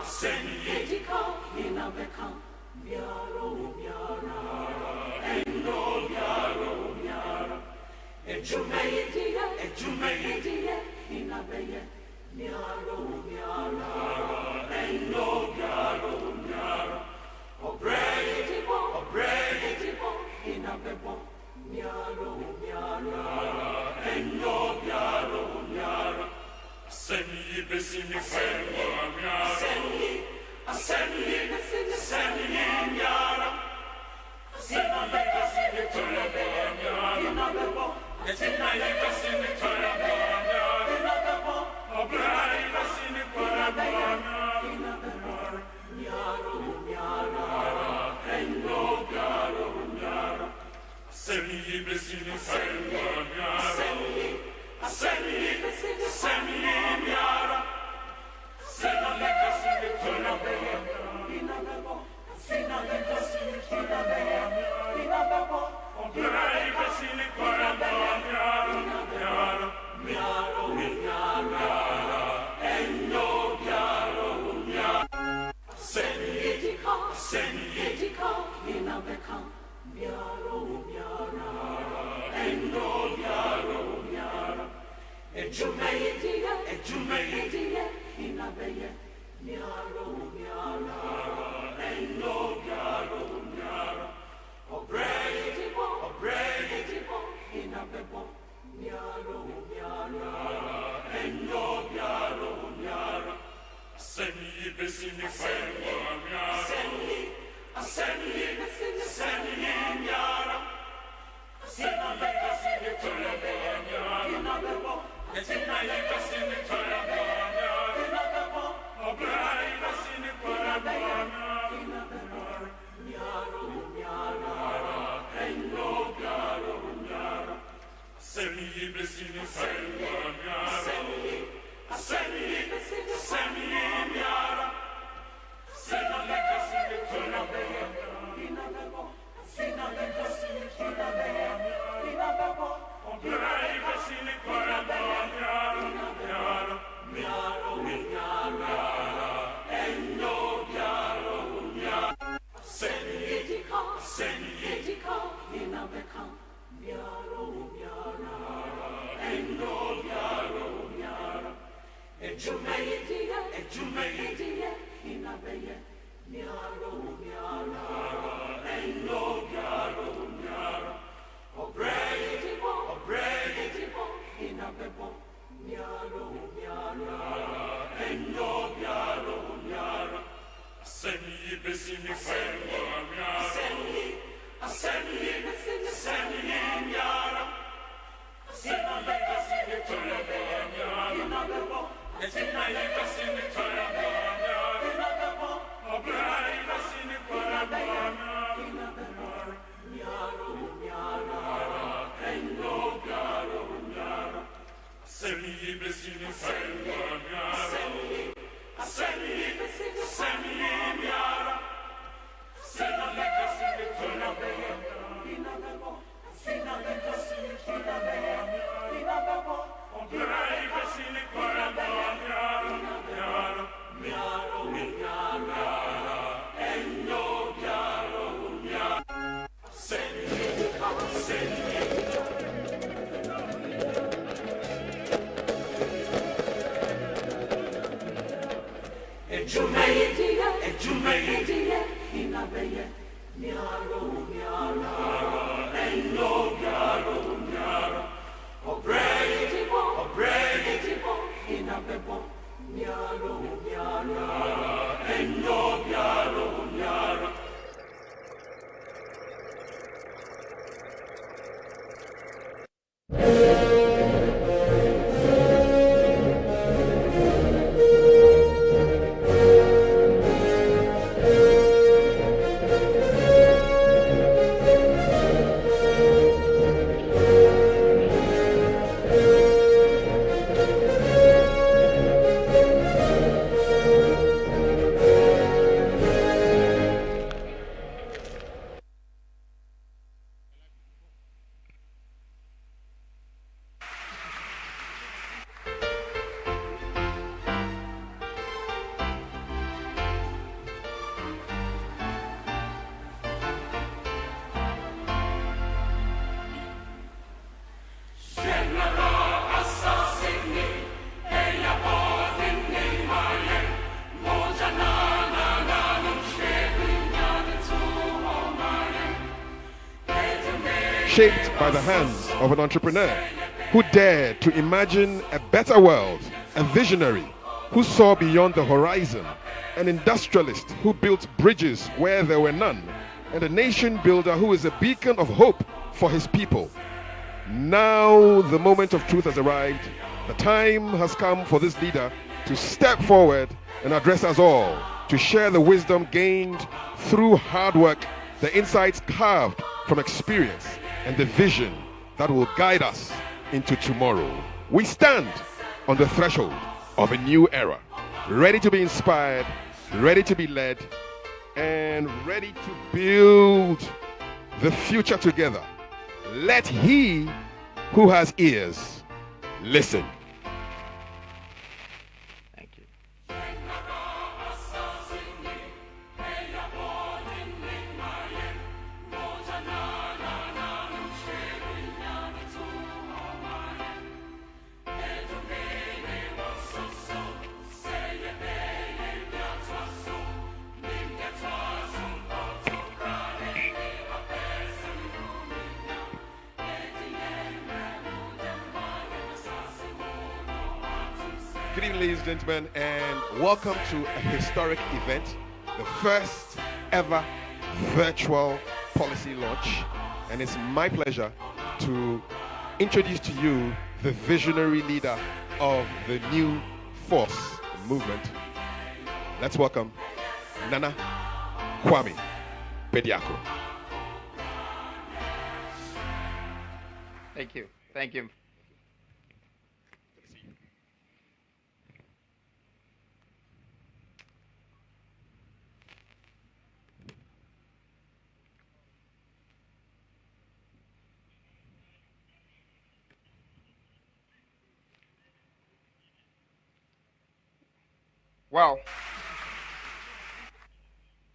Bediako, Inabeka, Miaro, Miara, Endo, Miaro, Miara, Ejumaidia, Inabeye, Miaro, Miara, Endo, Miaro, Miara, Obredibo, Inabebo, Miaro, Miara, Endo, Miaro, Miara, Seni, Besini, Assembly, Miara, Ejumaidia, Inabeye, Miaro, Miara, Endo, Miaro, Miara, Obredibo, Inabebo, Miaro, Miara, Endo, Miaro, Miara, Assembly, Miara, Ejumaidia, Inabeye, Miaro, Miara, Endo, Miaro, Miara, Obredibo, Inabebo, Miaro, Miara, Endo, Miaro, Miara, Assembly, Miara, Ejumaidia, Inabeye, Miaro, Miara, Endo, Miaro, Miara, Obredibo, Inabebo, Miaro, Miara, Endo, Miaro, Miara. shaped by the hands of an entrepreneur who dared to imagine a better world, a visionary who saw beyond the horizon, an industrialist who built bridges where there were none, and a nation builder who is a beacon of hope for his people. Now the moment of truth has arrived. The time has come for this leader to step forward and address us all, to share the wisdom gained through hard work, the insights carved from experience, and the vision that will guide us into tomorrow. We stand on the threshold of a new era, ready to be inspired, ready to be led, and ready to build the future together. Let he who has ears listen. Thank you. Good evening, ladies and gentlemen, and welcome to a historic event, the first ever virtual policy launch. And it's my pleasure to introduce to you the visionary leader of the New Force movement. Let's welcome Nana Kwame Bediako. Thank you. Thank you. Well,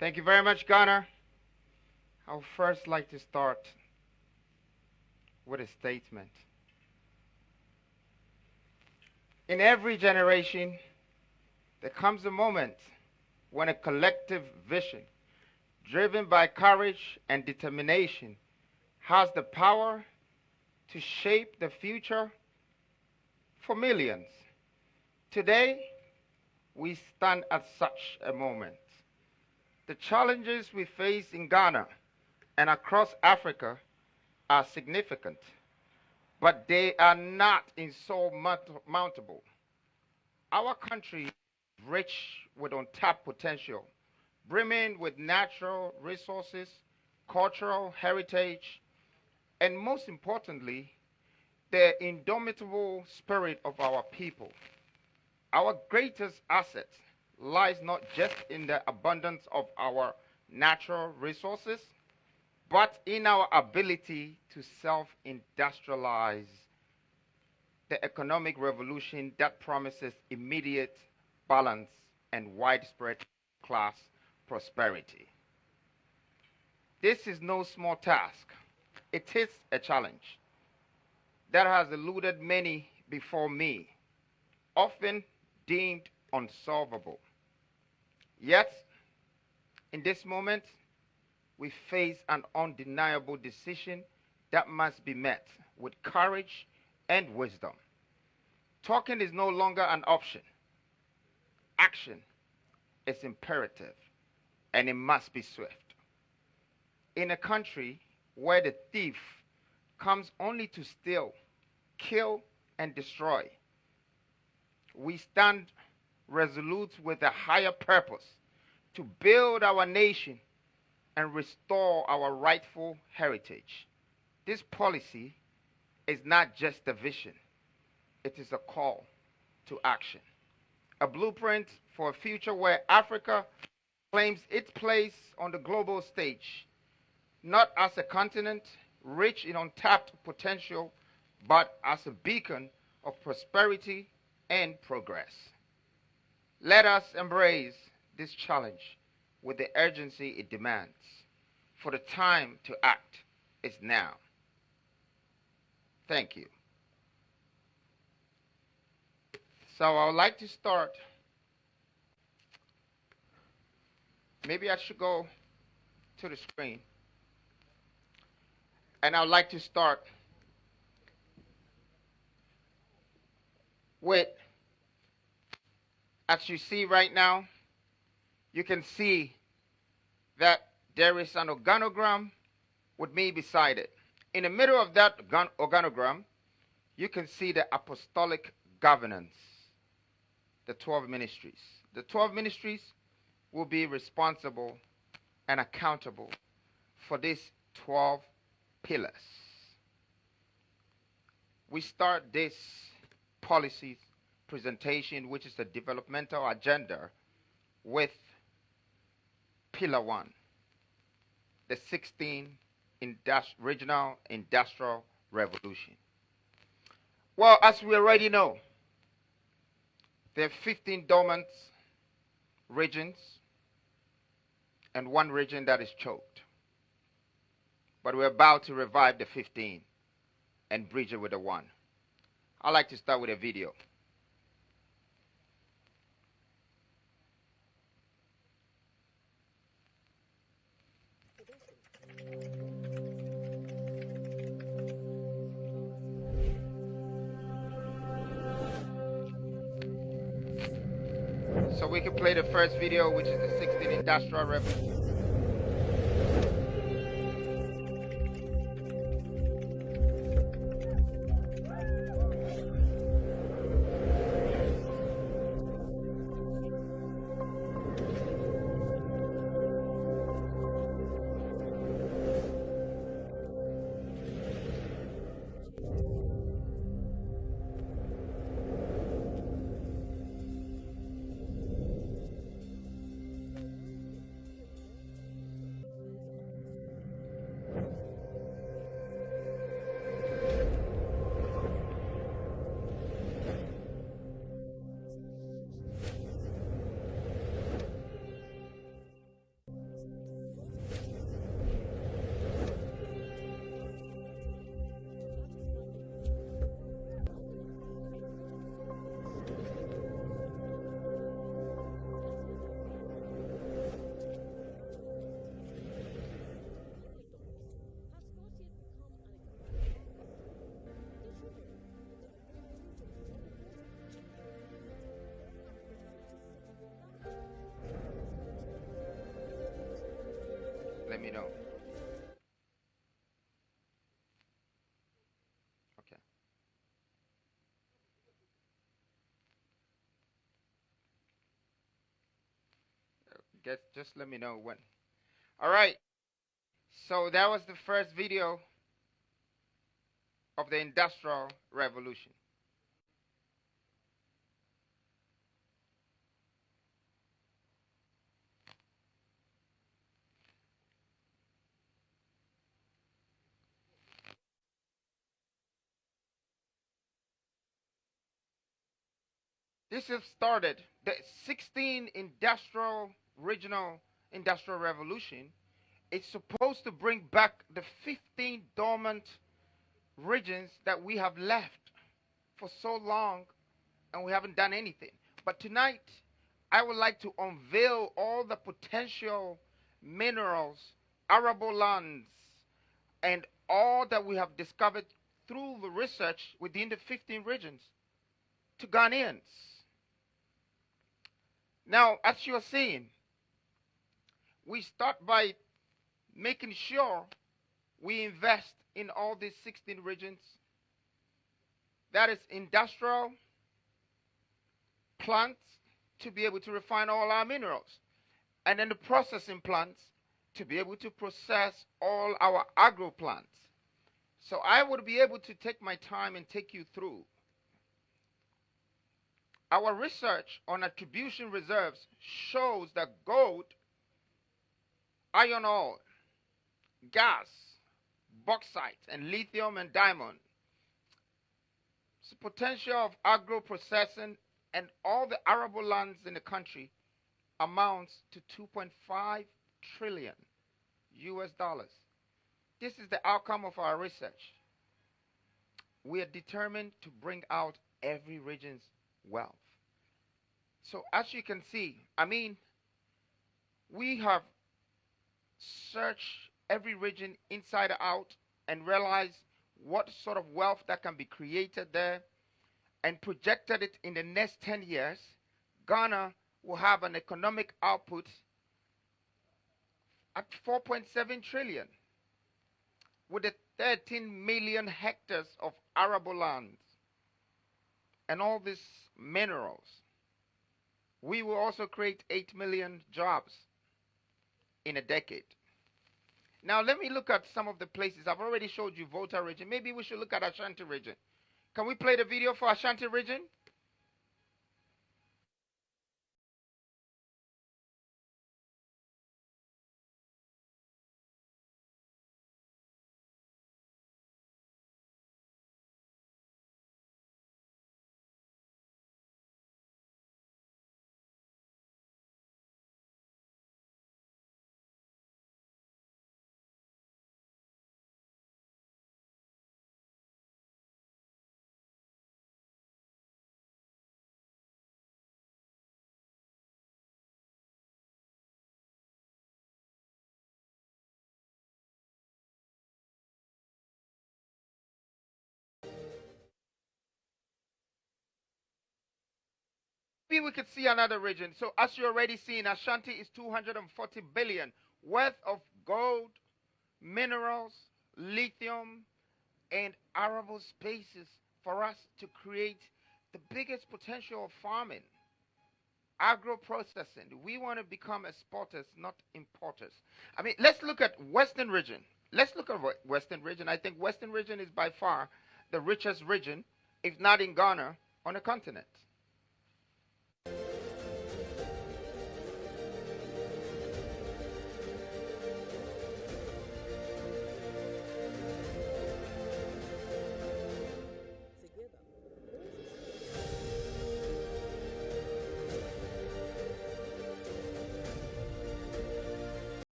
thank you very much, Ghana. I would first like to start with a statement. In every generation, there comes a moment when a collective vision, driven by courage and determination, has the power to shape the future for millions. Today, we stand at such a moment. The challenges we face in Ghana and across Africa are significant, but they are not insurmountable. Our country is rich with untapped potential, brimming with natural resources, cultural heritage, and most importantly, the indomitable spirit of our people. Our greatest asset lies not just in the abundance of our natural resources, but in our ability to self-industrialize, the economic revolution that promises immediate balance and widespread class prosperity. This is no small task. It is a challenge that has eluded many before me, often deemed unsolvable. Yet, in this moment, we face an undeniable decision that must be met with courage and wisdom. Talking is no longer an option. Action is imperative, and it must be swift. In a country where the thief comes only to steal, kill, and destroy, we stand resolute with a higher purpose to build our nation and restore our rightful heritage. This policy is not just a vision, it is a call to action. A blueprint for a future where Africa claims its place on the global stage, not as a continent rich in untapped potential, but as a beacon of prosperity and progress. Let us embrace this challenge with the urgency it demands, for the time to act is now. Thank you. So I would like to start. Maybe I should go to the screen. And I'd like to start with, as you see right now, you can see that there is an organogram with me beside it. In the middle of that organogram, you can see the apostolic governance, the 12 ministries. The 12 ministries will be responsible and accountable for these 12 pillars. We start this policy presentation, which is the developmental agenda, with pillar 1, the 16th regional industrial revolution. Well, as we already know, there are 15 dormant regions and 1 region that is choked. But we're about to revive the 15 and bridge it with the 1. I'd like to start with a video. So we can play the first video, which is the 16th Industrial Revolution. Let me know. Okay. Just let me know when. All right. So that was the first video of the Industrial Revolution. This has started the 16th regional industrial revolution. It's supposed to bring back the 15 dormant regions that we have left for so long and we haven't done anything. But tonight, I would like to unveil all the potential minerals, arable lands, and all that we have discovered through the research within the 15 regions to Ghanaians. Now, as you're seeing, we start by making sure we invest in all these 16 regions. That is industrial plants to be able to refine all our minerals. And then the processing plants to be able to process all our agro plants. So I would be able to take my time and take you through. Our research on attribution reserves shows that gold, iron ore, gas, bauxite, and lithium and diamond, the potential of agro-processing and all the arable lands in the country amounts to 2.5 trillion US dollars. This is the outcome of our research. We are determined to bring out every region's wealth. So as you can see, we have searched every region inside and out and realized what sort of wealth that can be created there and projected it in the next 10 years, Ghana will have an economic output at 4.7 trillion with the 13 million hectares of arable lands and all these minerals. We will also create 8 million jobs in a decade. Now let me look at some of the places. I've already showed you Volta region. Maybe we should look at Ashanti region. Can we play the video for Ashanti region? Maybe we could see another region. So as you already seen, Ashanti is 240 billion worth of gold, minerals, lithium, and arable spaces for us to create the biggest potential of farming, agro processing. We want to become exporters, not importers. I mean, let's look at Western region. Let's look at Western region. I think Western region is by far the richest region, if not in Ghana, on the continent.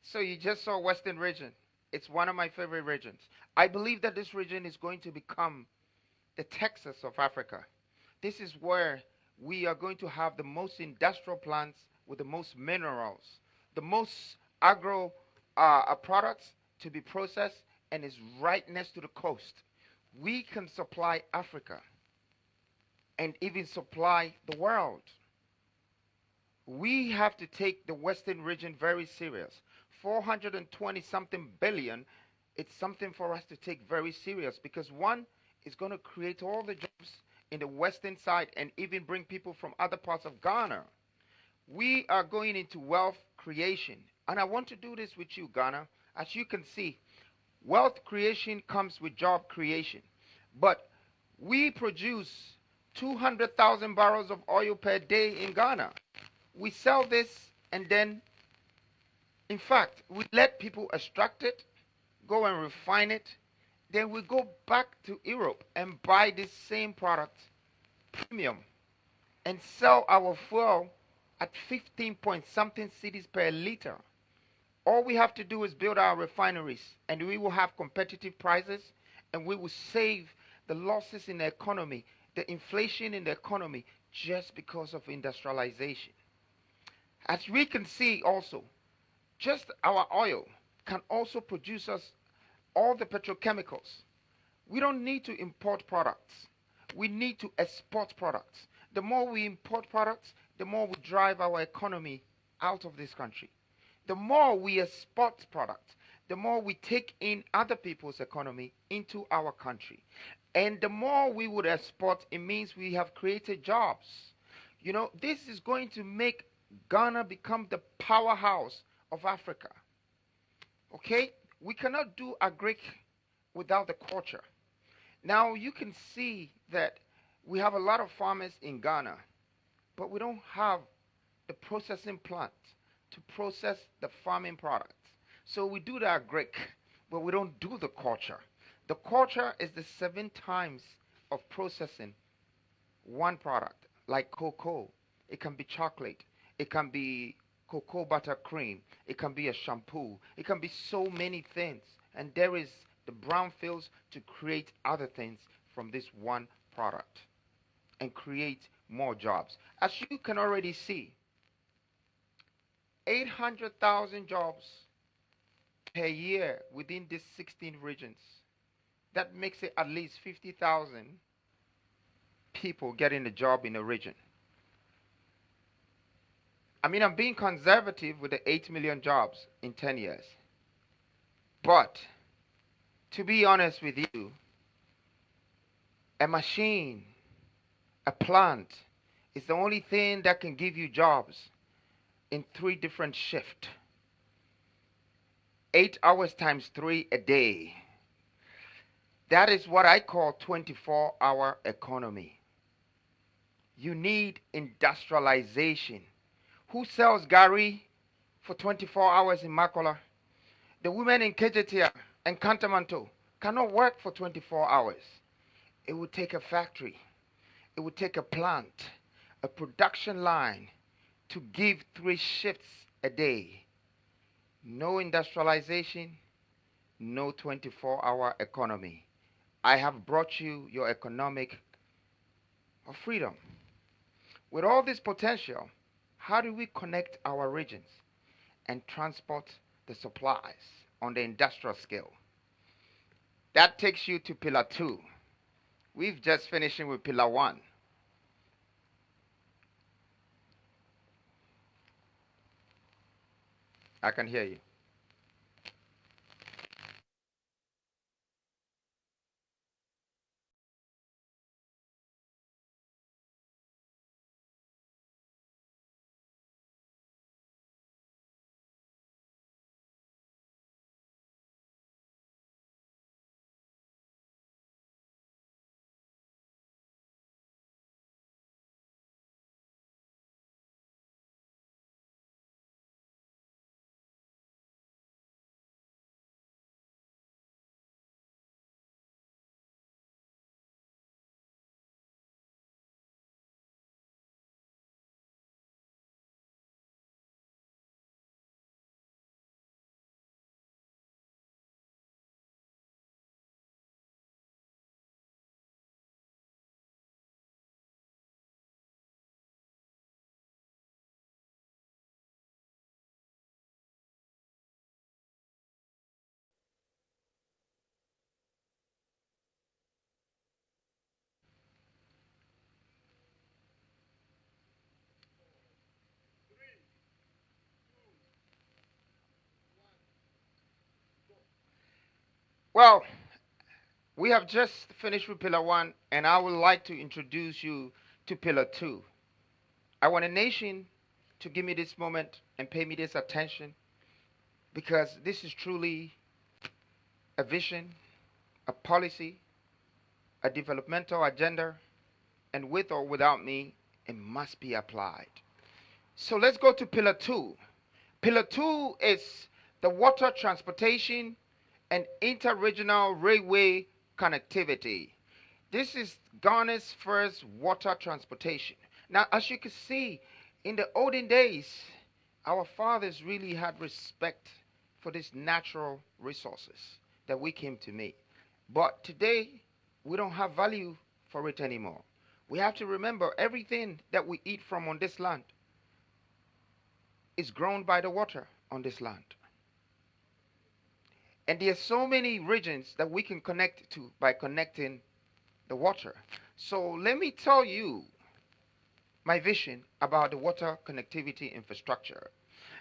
So you just saw Western region. It's one of my favorite regions. I believe that this region is going to become the Texas of Africa. This is where we are going to have the most industrial plants with the most minerals, the most agro products to be processed, and is right next to the coast. We can supply Africa and even supply the world. We have to take the Western region very serious. 420 something billion, it's something for us to take very serious because one is going to create all the jobs in the western side and even bring people from other parts of Ghana. We are going into wealth creation. And I want to do this with you, Ghana. As you can see, wealth creation comes with job creation. But we produce 200,000 barrels of oil per day in Ghana. We sell this and then, in fact, we let people extract it, go and refine it, then we go back to Europe and buy this same product premium and sell our fuel at 15 point something cedis per liter. All we have to do is build our refineries and we will have competitive prices and we will save the losses in the economy, the inflation in the economy just because of industrialization. As we can see also, just our oil can also produce us all the petrochemicals. We don't need to import products. We need to export products. The more we import products, the more we drive our economy out of this country. The more we export products, the more we take in other people's economy into our country. And the more we would export, it means we have created jobs. You know, this is going to make Ghana become the powerhouse of Africa. Okay? We cannot do agric without the culture. Now you can see that we have a lot of farmers in Ghana, but we don't have the processing plant to process the farming products. So we do the agric, but we don't do the culture. The culture is the 7 times of processing one product, like cocoa. It can be chocolate. It can be cocoa butter cream. It can be a shampoo. It can be so many things. And there is the brownfields to create other things from this one product and create more jobs. As you can already see, 800,000 jobs per year within these 16 regions. That makes it at least 50,000 people getting a job in a region. I mean, I'm being conservative with the 8 million jobs in 10 years. But to be honest with you, a machine, a plant, is the only thing that can give you jobs in 3 different shifts. 8 hours times 3 a day. That is what I call 24-hour economy. You need industrialization. Who sells Gary for 24 hours in Makola? The women in Kejetia and Kantamanto cannot work for 24 hours. It would take a factory. It would take a plant, a production line to give 3 shifts a day. No industrialization, no 24-hour economy. I have brought you your economic freedom. With all this potential, how do we connect our regions and transport the supplies on the industrial scale? That takes you to pillar 2. We've just finishing with pillar 1. I can hear you. Well, we have just finished with pillar 1, and I would like to introduce you to pillar 2. I want a nation to give me this moment and pay me this attention, because this is truly a vision, a policy, a developmental agenda, and with or without me, it must be applied. So let's go to pillar 2. Pillar 2 is the water transportation and interregional railway connectivity. This is Ghana's first water transportation. Now, as you can see, in the olden days, our fathers really had respect for these natural resources that we came to meet. But today, we don't have value for it anymore. We have to remember everything that we eat from on this land is grown by the water on this land. And there are so many regions that we can connect to by connecting the water. So let me tell you my vision about the water connectivity infrastructure.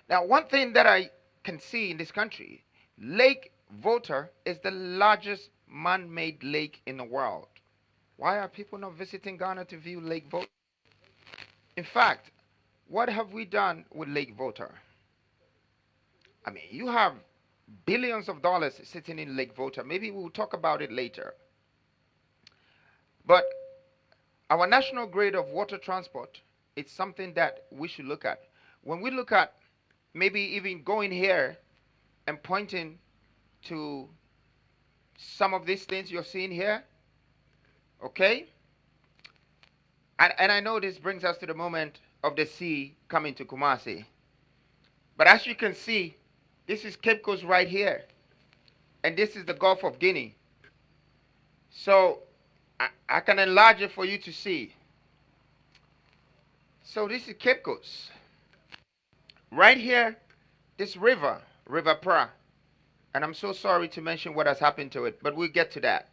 Now, one thing that I can see in this country, Lake Volta is the largest man-made lake in the world. Why are people not visiting Ghana to view Lake Volta? In fact, what have we done with Lake Volta? I mean, you have billions of dollars sitting in Lake Volta. Maybe we'll talk about it later. But our national grid of water transport, it's something that we should look at. When we look at maybe even going here and pointing to some of these things you're seeing here, okay? And I know this brings us to the moment of the sea coming to Kumasi. But as you can see, this is Cape Coast right here. And this is the Gulf of Guinea. So I can enlarge it for you to see. So this is Cape Coast. Right here, this river, River Pra. And I'm so sorry to mention what has happened to it, but we'll get to that.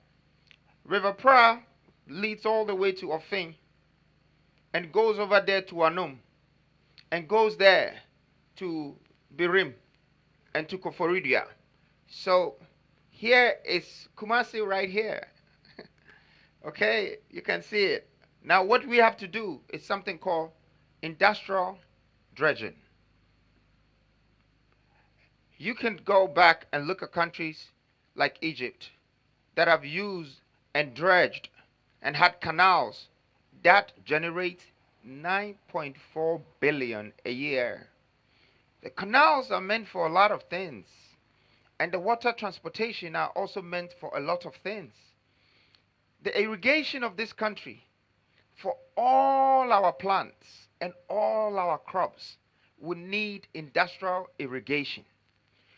River Pra leads all the way to Ofin and goes over there to Anum and goes there to Birim and to Koforidia. So here is Kumasi right here. Okay, you can see it. Now what we have to do is something called industrial dredging. You can go back and look at countries like Egypt that have used and dredged and had canals that generate 9.4 billion a year. The canals are meant for a lot of things, and the water transportation are also meant for a lot of things. The irrigation of this country for all our plants and all our crops will need industrial irrigation.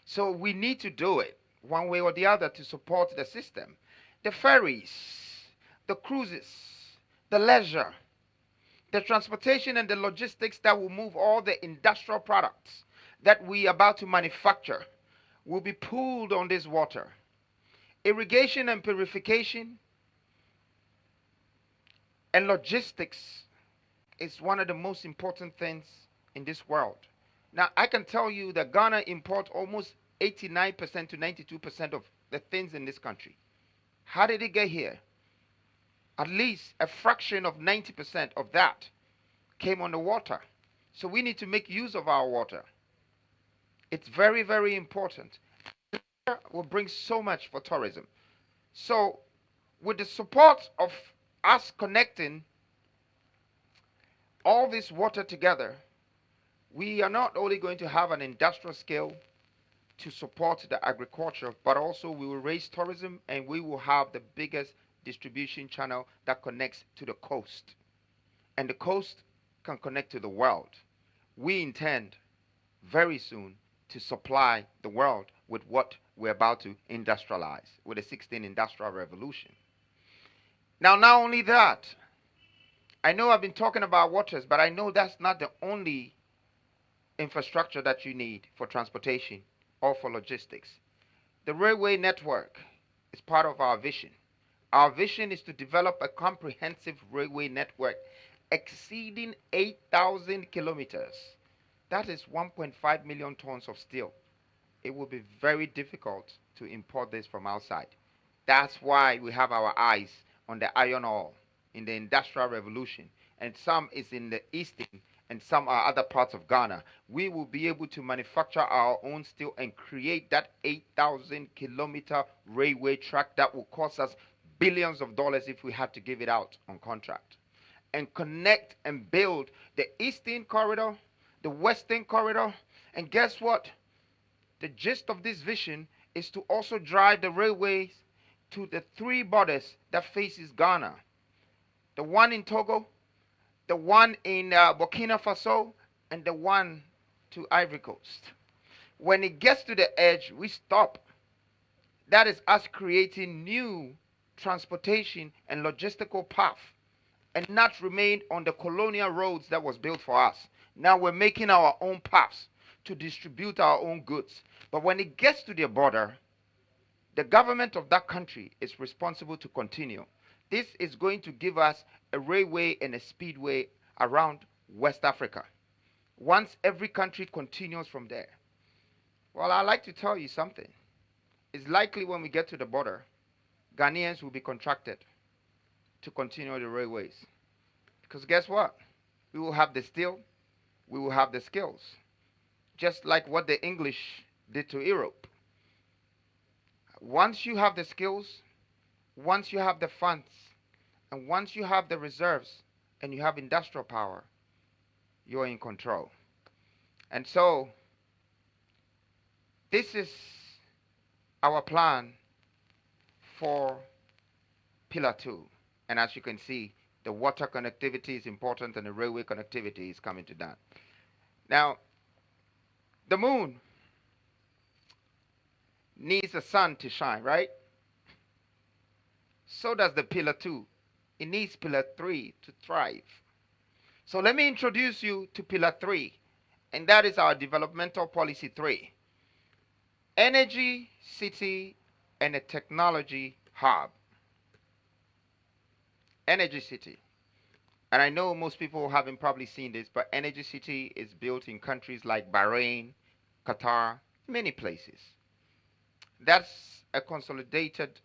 So we need to do it one way or the other to support the system. The ferries, the cruises, the leisure, the transportation and the logistics that will move all the industrial products that we are about to manufacture will be pooled on this water. Irrigation and purification and logistics is one of the most important things in this world. Now, I can tell you that Ghana imports almost 89% to 92% of the things in this country. How did it get here? At least a fraction of 90% of that came on the water. So we need to make use of our water. It's very, very important. It will bring so much for tourism. So with the support of us connecting all this water together, we are not only going to have an industrial scale to support the agriculture, but also we will raise tourism and we will have the biggest distribution channel that connects to the coast. And the coast can connect to the world. We intend very soon to supply the world with what we're about to industrialize with the 16th Industrial Revolution. Now, not only that, I know I've been talking about waters, but I know that's not the only infrastructure that you need for transportation or for logistics. The railway network is part of our vision. Our vision is to develop a comprehensive railway network exceeding 8,000 kilometers. That is 1.5 million tons of steel. It will be very difficult to import this from outside. That's why we have our eyes on the iron ore in the Industrial Revolution, and some is in the eastern and some are other parts of Ghana. We will be able to manufacture our own steel and create that 8,000 kilometer railway track that will cost us billions of dollars if we had to give it out on contract. And connect and build the eastern corridor, the western corridor, and guess what? The gist of this vision is to also drive the railways to the three borders that faces Ghana. The one in Togo, the one in Burkina Faso, and the one to Ivory Coast. When it gets to the edge, we stop. That is us creating new transportation and logistical path and not remain on the colonial roads that was built for us. Now we're making our own paths to distribute our own goods. But when it gets to the border, the government of that country is responsible to continue. This is going to give us a railway and a speedway around West Africa. Once every country continues from there. Well, I'd like to tell you something. It's likely when we get to the border, Ghanaians will be contracted to continue the railways. Because guess what? We will have the steel, we will have the skills. Just like what the English did to Europe. Once you have the skills, once you have the funds, and once you have the reserves, and you have industrial power, you're in control. And so, this is our plan for Pillar 2. And as you can see, The water connectivity is important, and the railway connectivity is coming to that. Now, the moon needs the sun to shine, right? So does the pillar 2. It needs pillar 3 to thrive. So let me introduce you to pillar 3, and that is our developmental policy 3. Energy city and a technology hub. Energy city. And I know most people haven't probably seen this, but Energy City is built in countries like Bahrain, Qatar, many places. That's a consolidated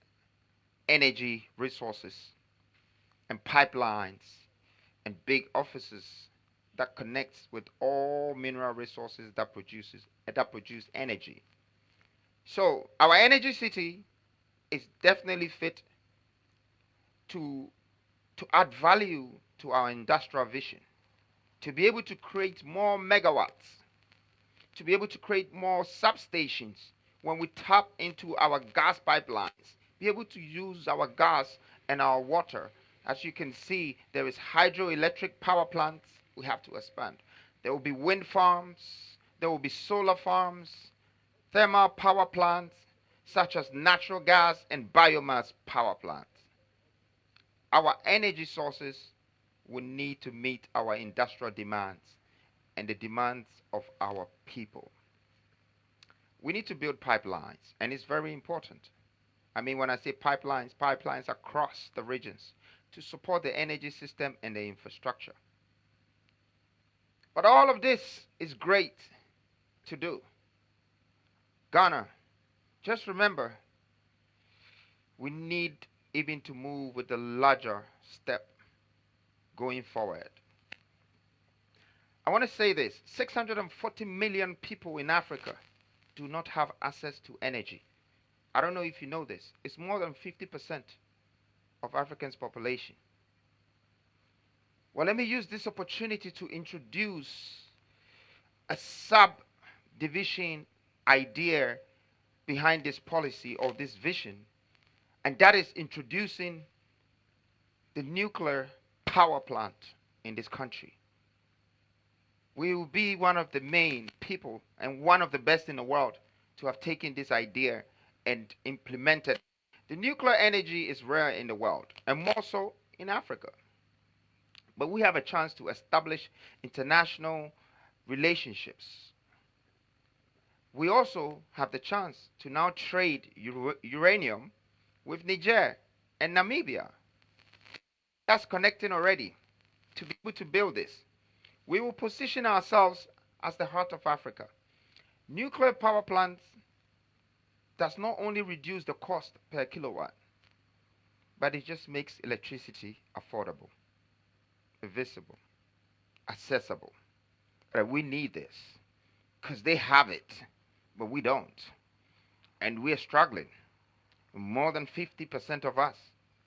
energy resources and pipelines and big offices that connects with all mineral resources that produce energy. So our Energy City is definitely fit to add value to our industrial vision, to be able to create more megawatts, to be able to create more substations when we tap into our gas pipelines, be able to use our gas and our water. As you can see, there is hydroelectric power plants we have to expand. There will be wind farms, there will be solar farms, thermal power plants, such as natural gas and biomass power plants. Our energy sources will need to meet our industrial demands and the demands of our people. We need to build pipelines, and it's very important. I mean, when I say pipelines, pipelines across the regions to support the energy system and the infrastructure. But all of this is great to do. Ghana, just remember, we need even to move with a larger step going forward. I want to say this: 640 million people in Africa do not have access to energy. I don't know if you know this. It's more than 50% of Africans' population. Well, let me use this opportunity to introduce a subdivision idea behind this policy or this vision, and that is introducing the nuclear power plant in this country. We will be one of the main people and one of the best in the world to have taken this idea and implemented. The nuclear energy is rare in the world, and more so in Africa. But we have a chance to establish international relationships. We also have the chance to now trade uranium with Niger and Namibia. That's connecting already to be able to build this. We will position ourselves as the heart of Africa. Nuclear power plants does not only reduce the cost per kilowatt, but it just makes electricity affordable, visible, accessible. We need this because they have it, but we don't. And we're struggling. More than 50% of us,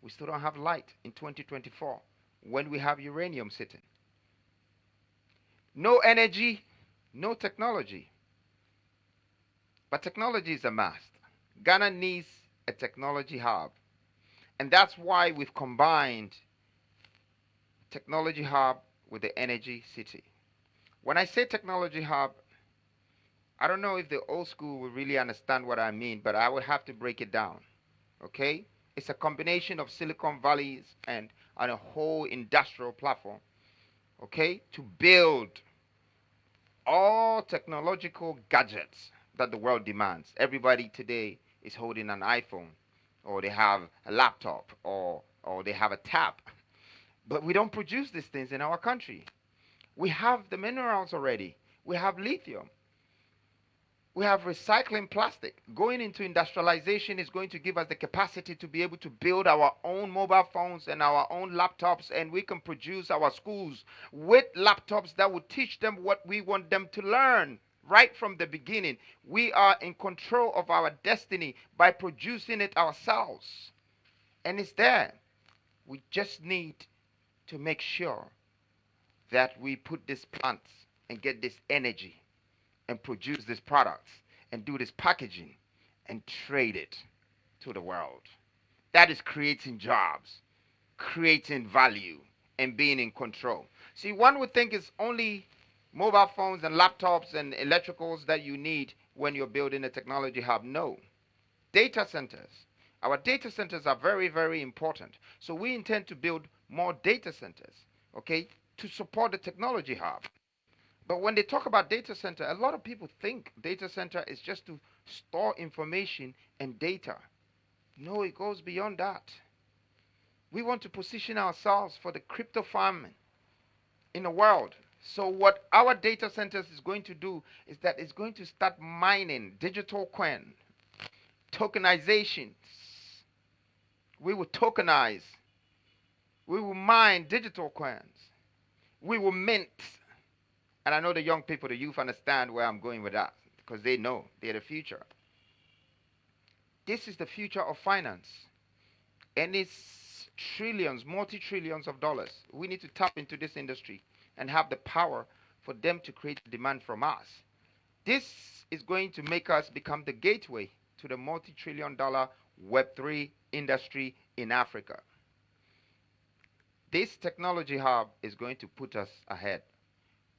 we still don't have light in 2024 when we have uranium sitting. No energy, no technology. But technology is a must. Ghana needs a technology hub. And that's why we've combined technology hub with the energy city. When I say technology hub, I don't know if the old school will really understand what I mean, but I will have to break it down. Okay? It's a combination of Silicon Valleys and a whole industrial platform. Okay? To build all technological gadgets that the world demands. Everybody today is holding an iPhone, or they have a laptop, or they have a tab. But we don't produce these things in our country. We have the minerals already. We have lithium. We have recycling plastic. Going into industrialization is going to give us the capacity to be able to build our own mobile phones and our own laptops, and we can produce our schools with laptops that will teach them what we want them to learn right from the beginning. We are in control of our destiny by producing it ourselves. And it's there. We just need to make sure that we put these plants and get this energy and produce these products and do this packaging and trade it to the world. That is creating jobs, creating value, and being in control. See, one would think it's only mobile phones and laptops and electricals that you need when you're building a technology hub. No. Data centers. Our data centers are very, very important. So we intend to build more data centers, okay, to support the technology hub. But when they talk about data center, a lot of people think data center is just to store information and data. No, it goes beyond that. We want to position ourselves for the crypto farming in the world. So what our data centers is going to do is that it's going to start mining digital coin, tokenizations. We will tokenize. We will mine digital coins. We will mint. And I know the young people, the youth understand where I'm going with that because they know they're the future. This is the future of finance. And it's trillions, multi-trillions of dollars. We need to tap into this industry and have the power for them to create demand from us. This is going to make us become the gateway to the multi-trillion dollar Web3 industry in Africa. This technology hub is going to put us ahead.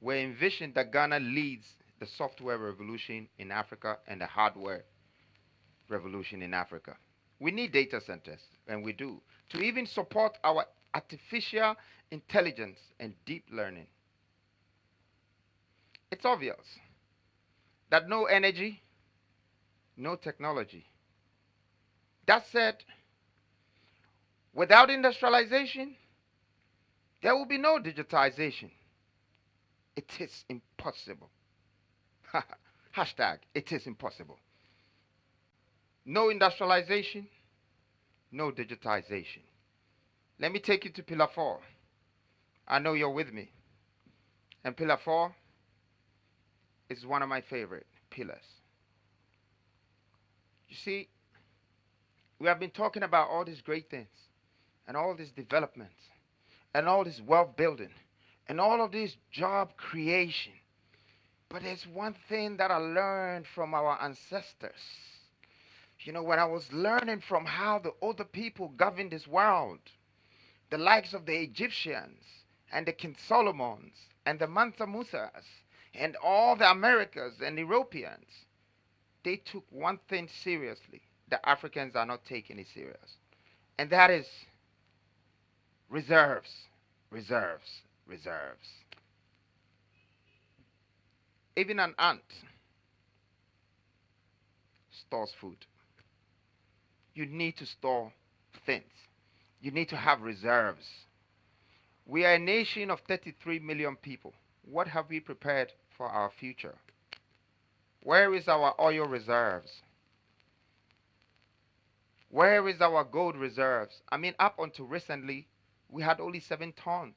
We envision that Ghana leads the software revolution in Africa and the hardware revolution in Africa. We need data centers, and we do, to even support our artificial intelligence and deep learning. It's obvious that no energy, no technology. That said, without industrialization, there will be no digitization. It is impossible. Hashtag, it is impossible. No industrialization, no digitization. Let me take you to Pillar 4. I know you're with me. And Pillar 4 is one of my favorite pillars. You see, we have been talking about all these great things and all these developments and all this wealth building and all of this job creation. But there's one thing that I learned from our ancestors. You know, when I was learning from how the other people governed this world, the likes of the Egyptians and the King Solomons and the Mansa Musas and all the Americas and Europeans, they took one thing seriously. The Africans are not taking it serious. And that is reserves, reserves, reserves. Even an ant stores food. You need to store things. You need to have reserves. We are a nation of 33 million people. What have we prepared for our future? Where is our oil reserves? Where is our gold reserves? I mean, up until recently, we had only 7 tons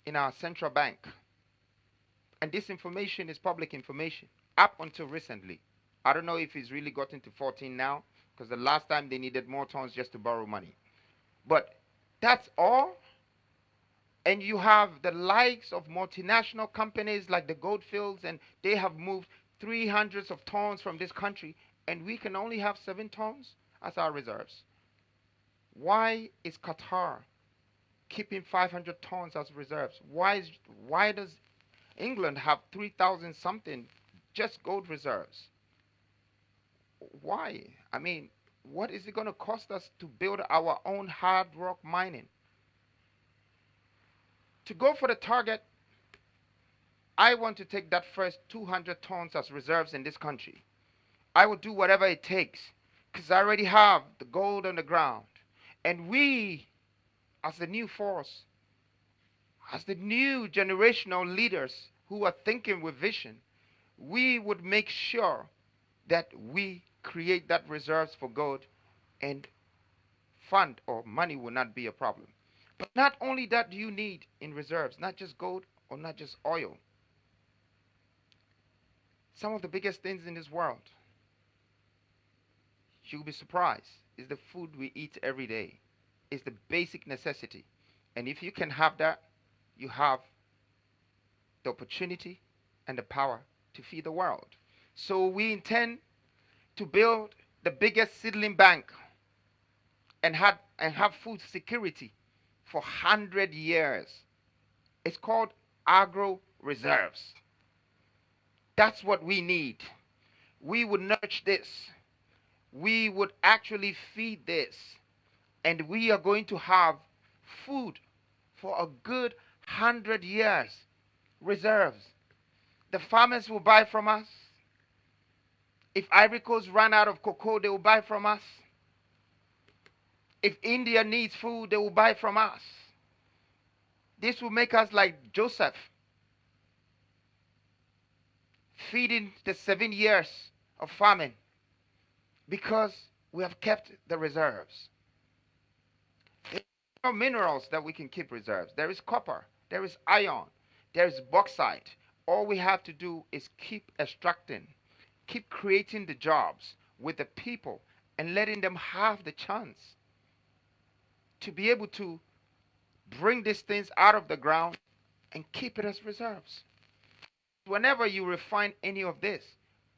in our central bank. And this information is public information. Up until recently. I don't know if it's really gotten to 14 now, because the last time they needed more tons just to borrow money. But that's all. And you have the likes of multinational companies like the Goldfields, and they have moved 300s of tons from this country, and we can only have 7 tons as our reserves. Why is Qatar keeping 500 tons as reserves? Why does England have 3,000 something just gold reserves? Why? I mean, what is it going to cost us to build our own hard rock mining? To go for the target, I want to take that first 200 tons as reserves in this country. I will do whatever it takes because I already have the gold on the ground. And we, as the new force, as the new generational leaders who are thinking with vision, we would make sure that we create that reserves for gold, and fund or money will not be a problem. But not only that do you need in reserves, not just gold or not just oil. Some of the biggest things in this world, you'll be surprised, is the food we eat every day. It's the basic necessity. And if you can have that, you have the opportunity and the power to feed the world. So we intend to build the biggest seedling bank and have food security for 100 years. It's called agro reserves. That's what we need. We would nurture this. We would actually feed this. And we are going to have food for a good 100 years. Reserves. The farmers will buy from us. If Ivory Coast run out of cocoa, they will buy from us. If India needs food, they will buy from us. This will make us like Joseph, feeding the 7 years of famine, because we have kept the reserves. There are minerals that we can keep reserves. There is copper, there is iron, there is bauxite. All we have to do is keep extracting, keep creating the jobs with the people and letting them have the chance to be able to bring these things out of the ground and keep it as reserves. Whenever you refine any of this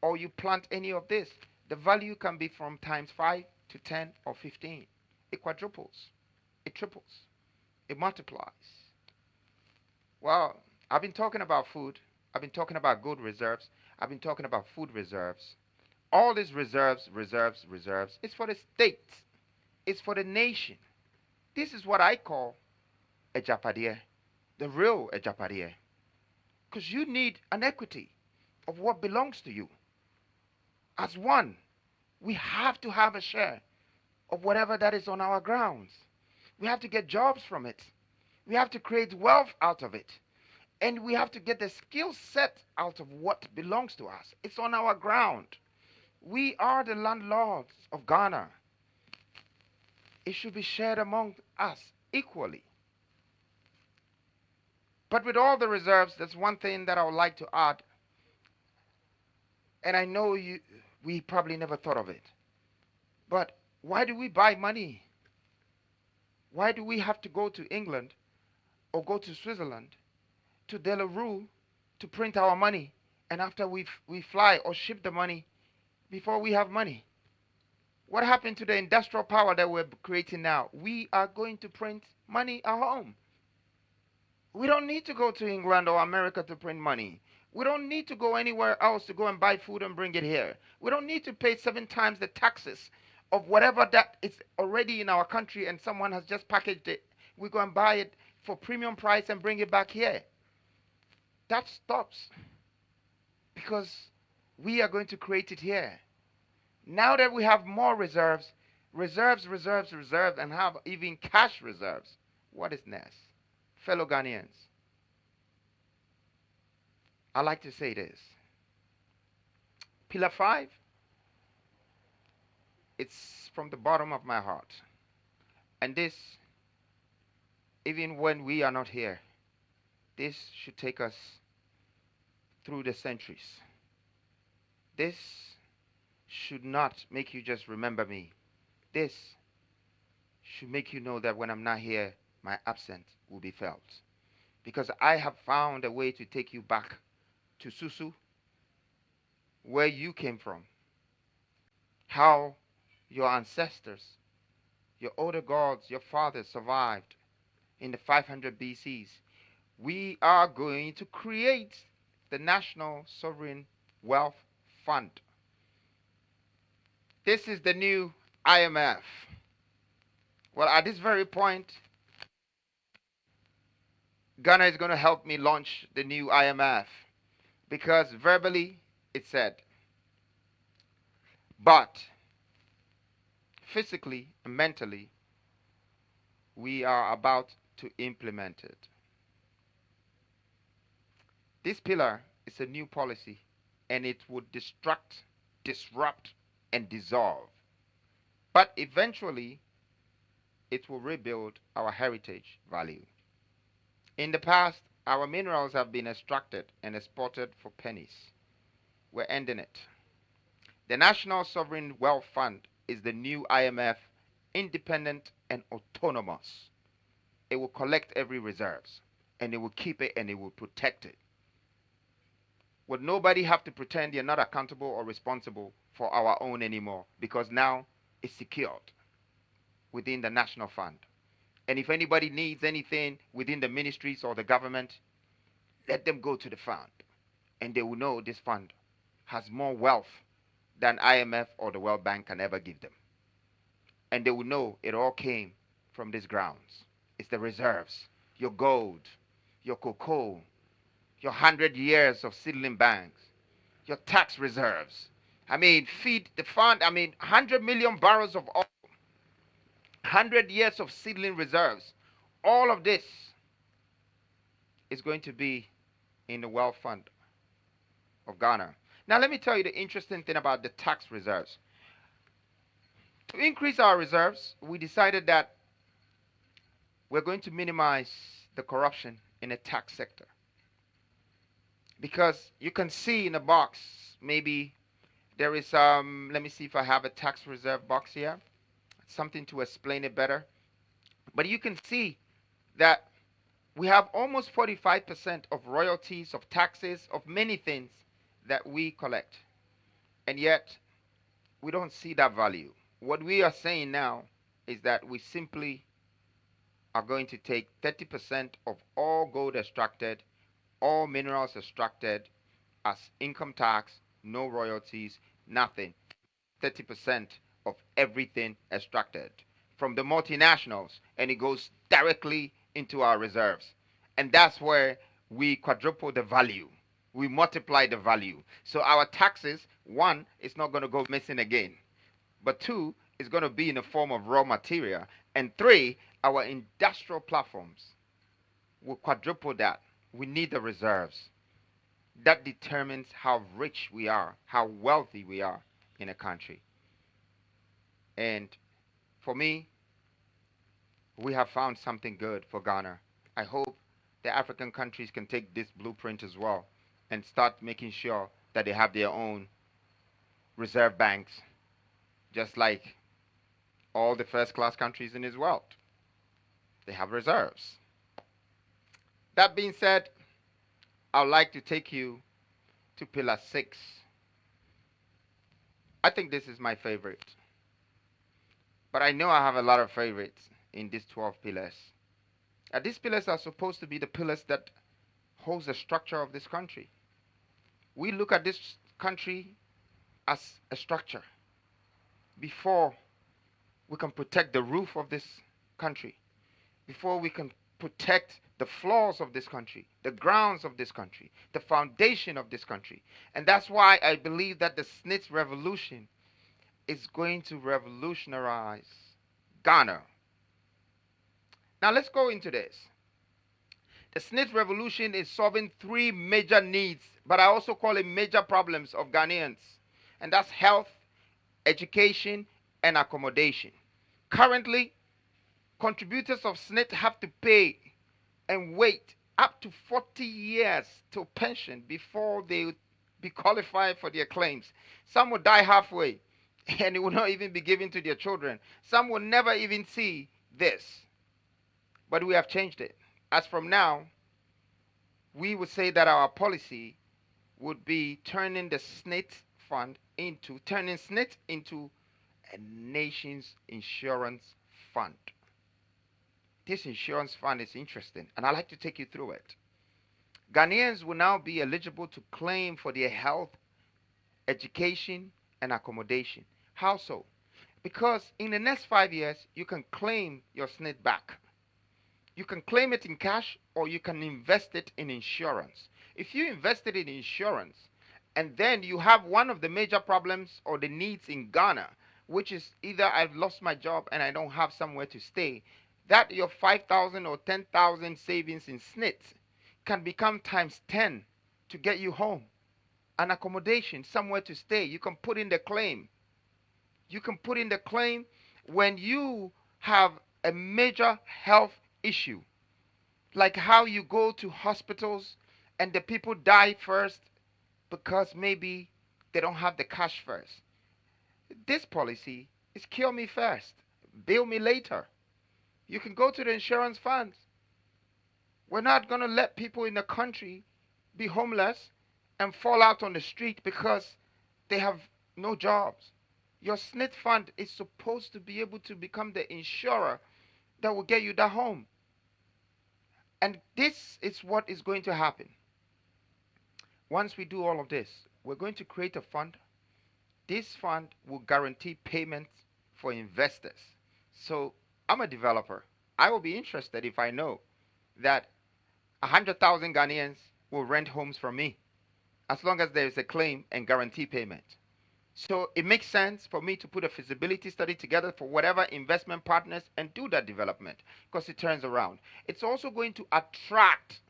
or you plant any of this, the value can be from times 5 to 10 or 15. It quadruples, it triples, it multiplies. Well, I've been talking about food. I've been talking about gold reserves. I've been talking about food reserves. All these reserves, it's for the state. It's for the nation. This is what I call a japadier, the real japadier. Because you need an equity of what belongs to you. As one, we have to have a share of whatever that is on our grounds. We have to get jobs from it. We have to create wealth out of it. And we have to get the skill set out of what belongs to us. It's on our ground. We are the landlords of Ghana. It should be shared among us equally. But with all the reserves, there's one thing that I would like to add. And I know we probably never thought of it. But why do we buy money? Why do we have to go to England or go to Switzerland, to Delarue, to print our money? And after we fly or ship the money, before we have money? What happened to the industrial power that we're creating now? We are going to print money at home. We don't need to go to England or America to print money. We don't need to go anywhere else to go and buy food and bring it here. We don't need to pay 7 times the taxes of whatever that is already in our country and someone has just packaged it. We go and buy it for premium price and bring it back here. That stops because we are going to create it here. Now that we have more reserves, and have even cash reserves, what is next? Fellow Ghanaians, I like to say this. Pillar 5, it's from the bottom of my heart. And this, even when we are not here, this should take us through the centuries. This should not make you just remember me. This should make you know that when I'm not here, my absence will be felt. Because I have found a way to take you back to Susu, where you came from. How your ancestors, your older gods, your fathers survived in the 500 BCs. We are going to create the National Sovereign Wealth Fund. This is the new IMF. Well, at this very point, Ghana is going to help me launch the new IMF because verbally it said, but physically and mentally, we are about to implement it. This pillar is a new policy and it would disrupt, and dissolve. But eventually, it will rebuild our heritage value. In the past, our minerals have been extracted and exported for pennies. We're ending it. The National Sovereign Wealth Fund is the new IMF, independent and autonomous. It will collect every reserves, and it will keep it and it will protect it. Would nobody have to pretend you're not accountable or responsible for our own anymore, because now it's secured within the National Fund. And if anybody needs anything within the ministries or the government, let them go to the fund. And they will know this fund has more wealth than IMF or the World Bank can ever give them. And they will know it all came from these grounds. It's the reserves, your gold, your cocoa, your 100 years of seedling banks, your tax reserves. I mean, feed the fund. I mean, 100 million barrels of oil, 100 years of seedling reserves. All of this is going to be in the wealth fund of Ghana. Now, let me tell you the interesting thing about the tax reserves. To increase our reserves, we decided that we're going to minimize the corruption in the tax sector. Because you can see in the box, maybe there is, let me see if I have a tax reserve box here, something to explain it better. But you can see that we have almost 45% of royalties, of taxes, of many things that we collect. And yet, we don't see that value. What we are saying now is that we simply are going to take 30% of all gold extracted, all minerals extracted as income tax, no royalties, nothing. 30% of everything extracted from the multinationals, and it goes directly into our reserves. And that's where we quadruple the value. We multiply the value. So our taxes, one, it's not going to go missing again. But two, it's going to be in the form of raw material. And three, our industrial platforms will quadruple that. We need the reserves. That determines how rich we are, how wealthy we are in a country. And for me, we have found something good for Ghana. I hope the African countries can take this blueprint as well and start making sure that they have their own reserve banks, just like all the first-class countries in this world. They have reserves. That being said, I'd like to take you to Pillar 6. I think this is my favorite. But I know I have a lot of favorites in these 12 pillars. These pillars are supposed to be the pillars that holds the structure of this country. We look at this country as a structure before we can protect the roof of this country, before we can protect the floors of this country, the grounds of this country, the foundation of this country. And that's why I believe that the Smith Revolution is going to revolutionize Ghana. Now let's go into this. The Smith Revolution is solving three major needs, but I also call it major problems of Ghanaians. And that's health, education, and accommodation. Currently, contributors of SNIT have to pay and wait up to 40 years to pension before they be qualified for their claims. Some will die halfway and it will not even be given to their children. Some will never even see this. But we have changed it. As from now, we would say that our policy would be turning the SNIT fund into, turning SNIT into a nation's insurance fund. This insurance fund is interesting, and I'd like to take you through it. Ghanaians will now be eligible to claim for their health, education, and accommodation. How so? Because in the next 5 years, you can claim your SNIT back. You can claim it in cash, or you can invest it in insurance. If you invest it in insurance, and then you have one of the major problems or the needs in Ghana, which is either I've lost my job and I don't have somewhere to stay, that your 5,000 or 10,000 savings in SNIT can become times 10 to get you home. An accommodation, somewhere to stay. You can put in the claim. You can put in the claim when you have a major health issue, like how you go to hospitals and the people die first because maybe they don't have the cash first. This policy is cure me first, bill me later. You can go to the insurance funds. We're not going to let people in the country be homeless and fall out on the street because they have no jobs. Your SNIT fund is supposed to be able to become the insurer that will get you that home. And this is what is going to happen. Once we do all of this, we're going to create a fund. This fund will guarantee payments for investors. So I'm a developer. I will be interested if I know that 100,000 Ghanaians will rent homes from me, as long as there is a claim and guarantee payment. So it makes sense for me to put a feasibility study together for whatever investment partners and do that development, because it turns around. It's also going to attract.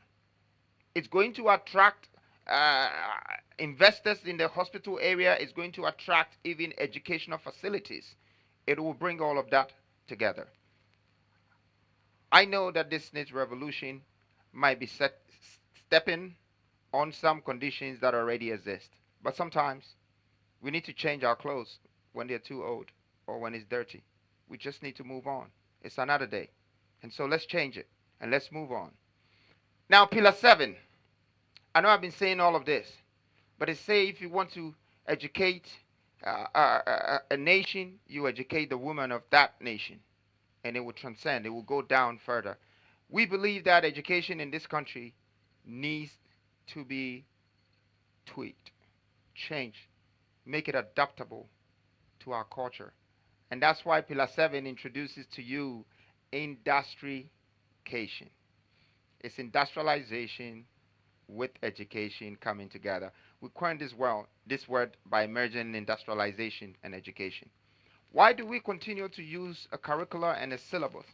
It's going to attract investors in the hospital area. It's going to attract even educational facilities. It will bring all of that together. I know that this next revolution might be stepping on some conditions that already exist, but sometimes we need to change our clothes when they're too old or when it's dirty. We just need to move on. It's another day. And so let's change it and let's move on. Now, pillar 7. I know I've been saying all of this, but it say if you want to educate a nation, you educate the woman of that nation, and it will transcend. It will go down further. We believe that education in this country needs to be tweaked, changed, make it adaptable to our culture. And that's why Pillar 7 introduces to you industrification. It's industrialization with education coming together. We coined this word by merging industrialization and education. Why do we continue to use a curricula and a syllabus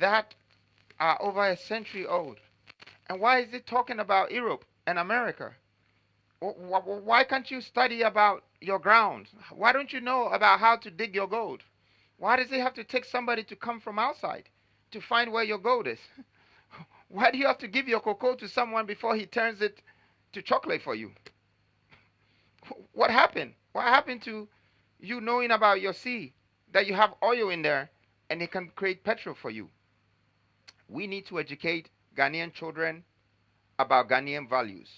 that are over a century old? And why is it talking about Europe and America? Why can't you study about your ground? Why don't you know about how to dig your gold? Why does it have to take somebody to come from outside to find where your gold is? Why do you have to give your cocoa to someone before he turns it to chocolate for you? What happened? What happened to you knowing about your sea, that you have oil in there and it can create petrol for you? We need to educate Ghanaian children about Ghanaian values,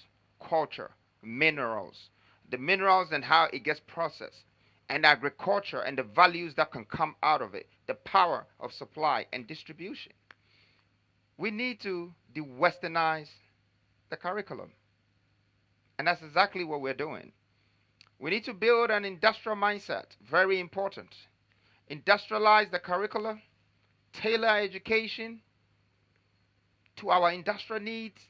culture, minerals, the minerals and how it gets processed, and agriculture and the values that can come out of it, the power of supply and distribution. We need to de-westernize the curriculum. And that's exactly what we're doing. We need to build an industrial mindset, very important. Industrialize the curricula, tailor education to our industrial needs.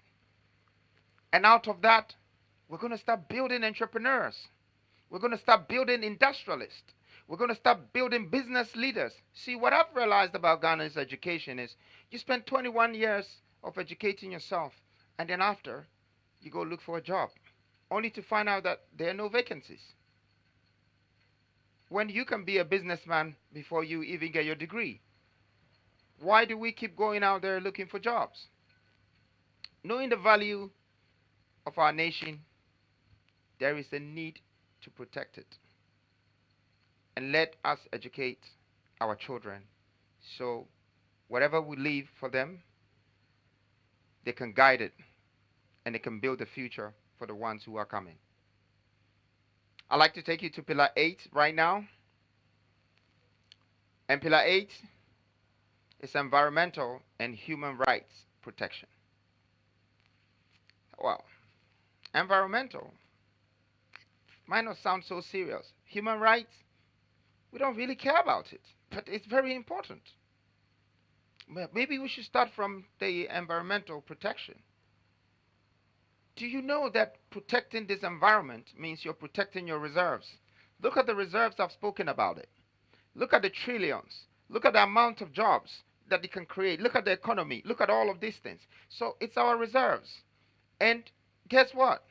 And out of that, we're going to start building entrepreneurs. We're going to start building industrialists. We're going to start building business leaders. See, what I've realized about Ghana's education is you spend 21 years of educating yourself, and then after, you go look for a job, only to find out that there are no vacancies. When you can be a businessman before you even get your degree. Why do we keep going out there looking for jobs? Knowing the value of our nation, there is a need to protect it. And let us educate our children so whatever we leave for them, they can guide it and they can build the future for the ones who are coming. I'd like to take you to Pillar 8 right now. And Pillar 8 is environmental and human rights protection. Well, environmental might not sound so serious. Human rights, we don't really care about it, but it's very important. Maybe we should start from the environmental protection. Do you know that protecting this environment means you're protecting your reserves? Look at the reserves, I've spoken about it. Look at the trillions. Look at the amount of jobs that it can create. Look at the economy. Look at all of these things. So it's our reserves. And guess what?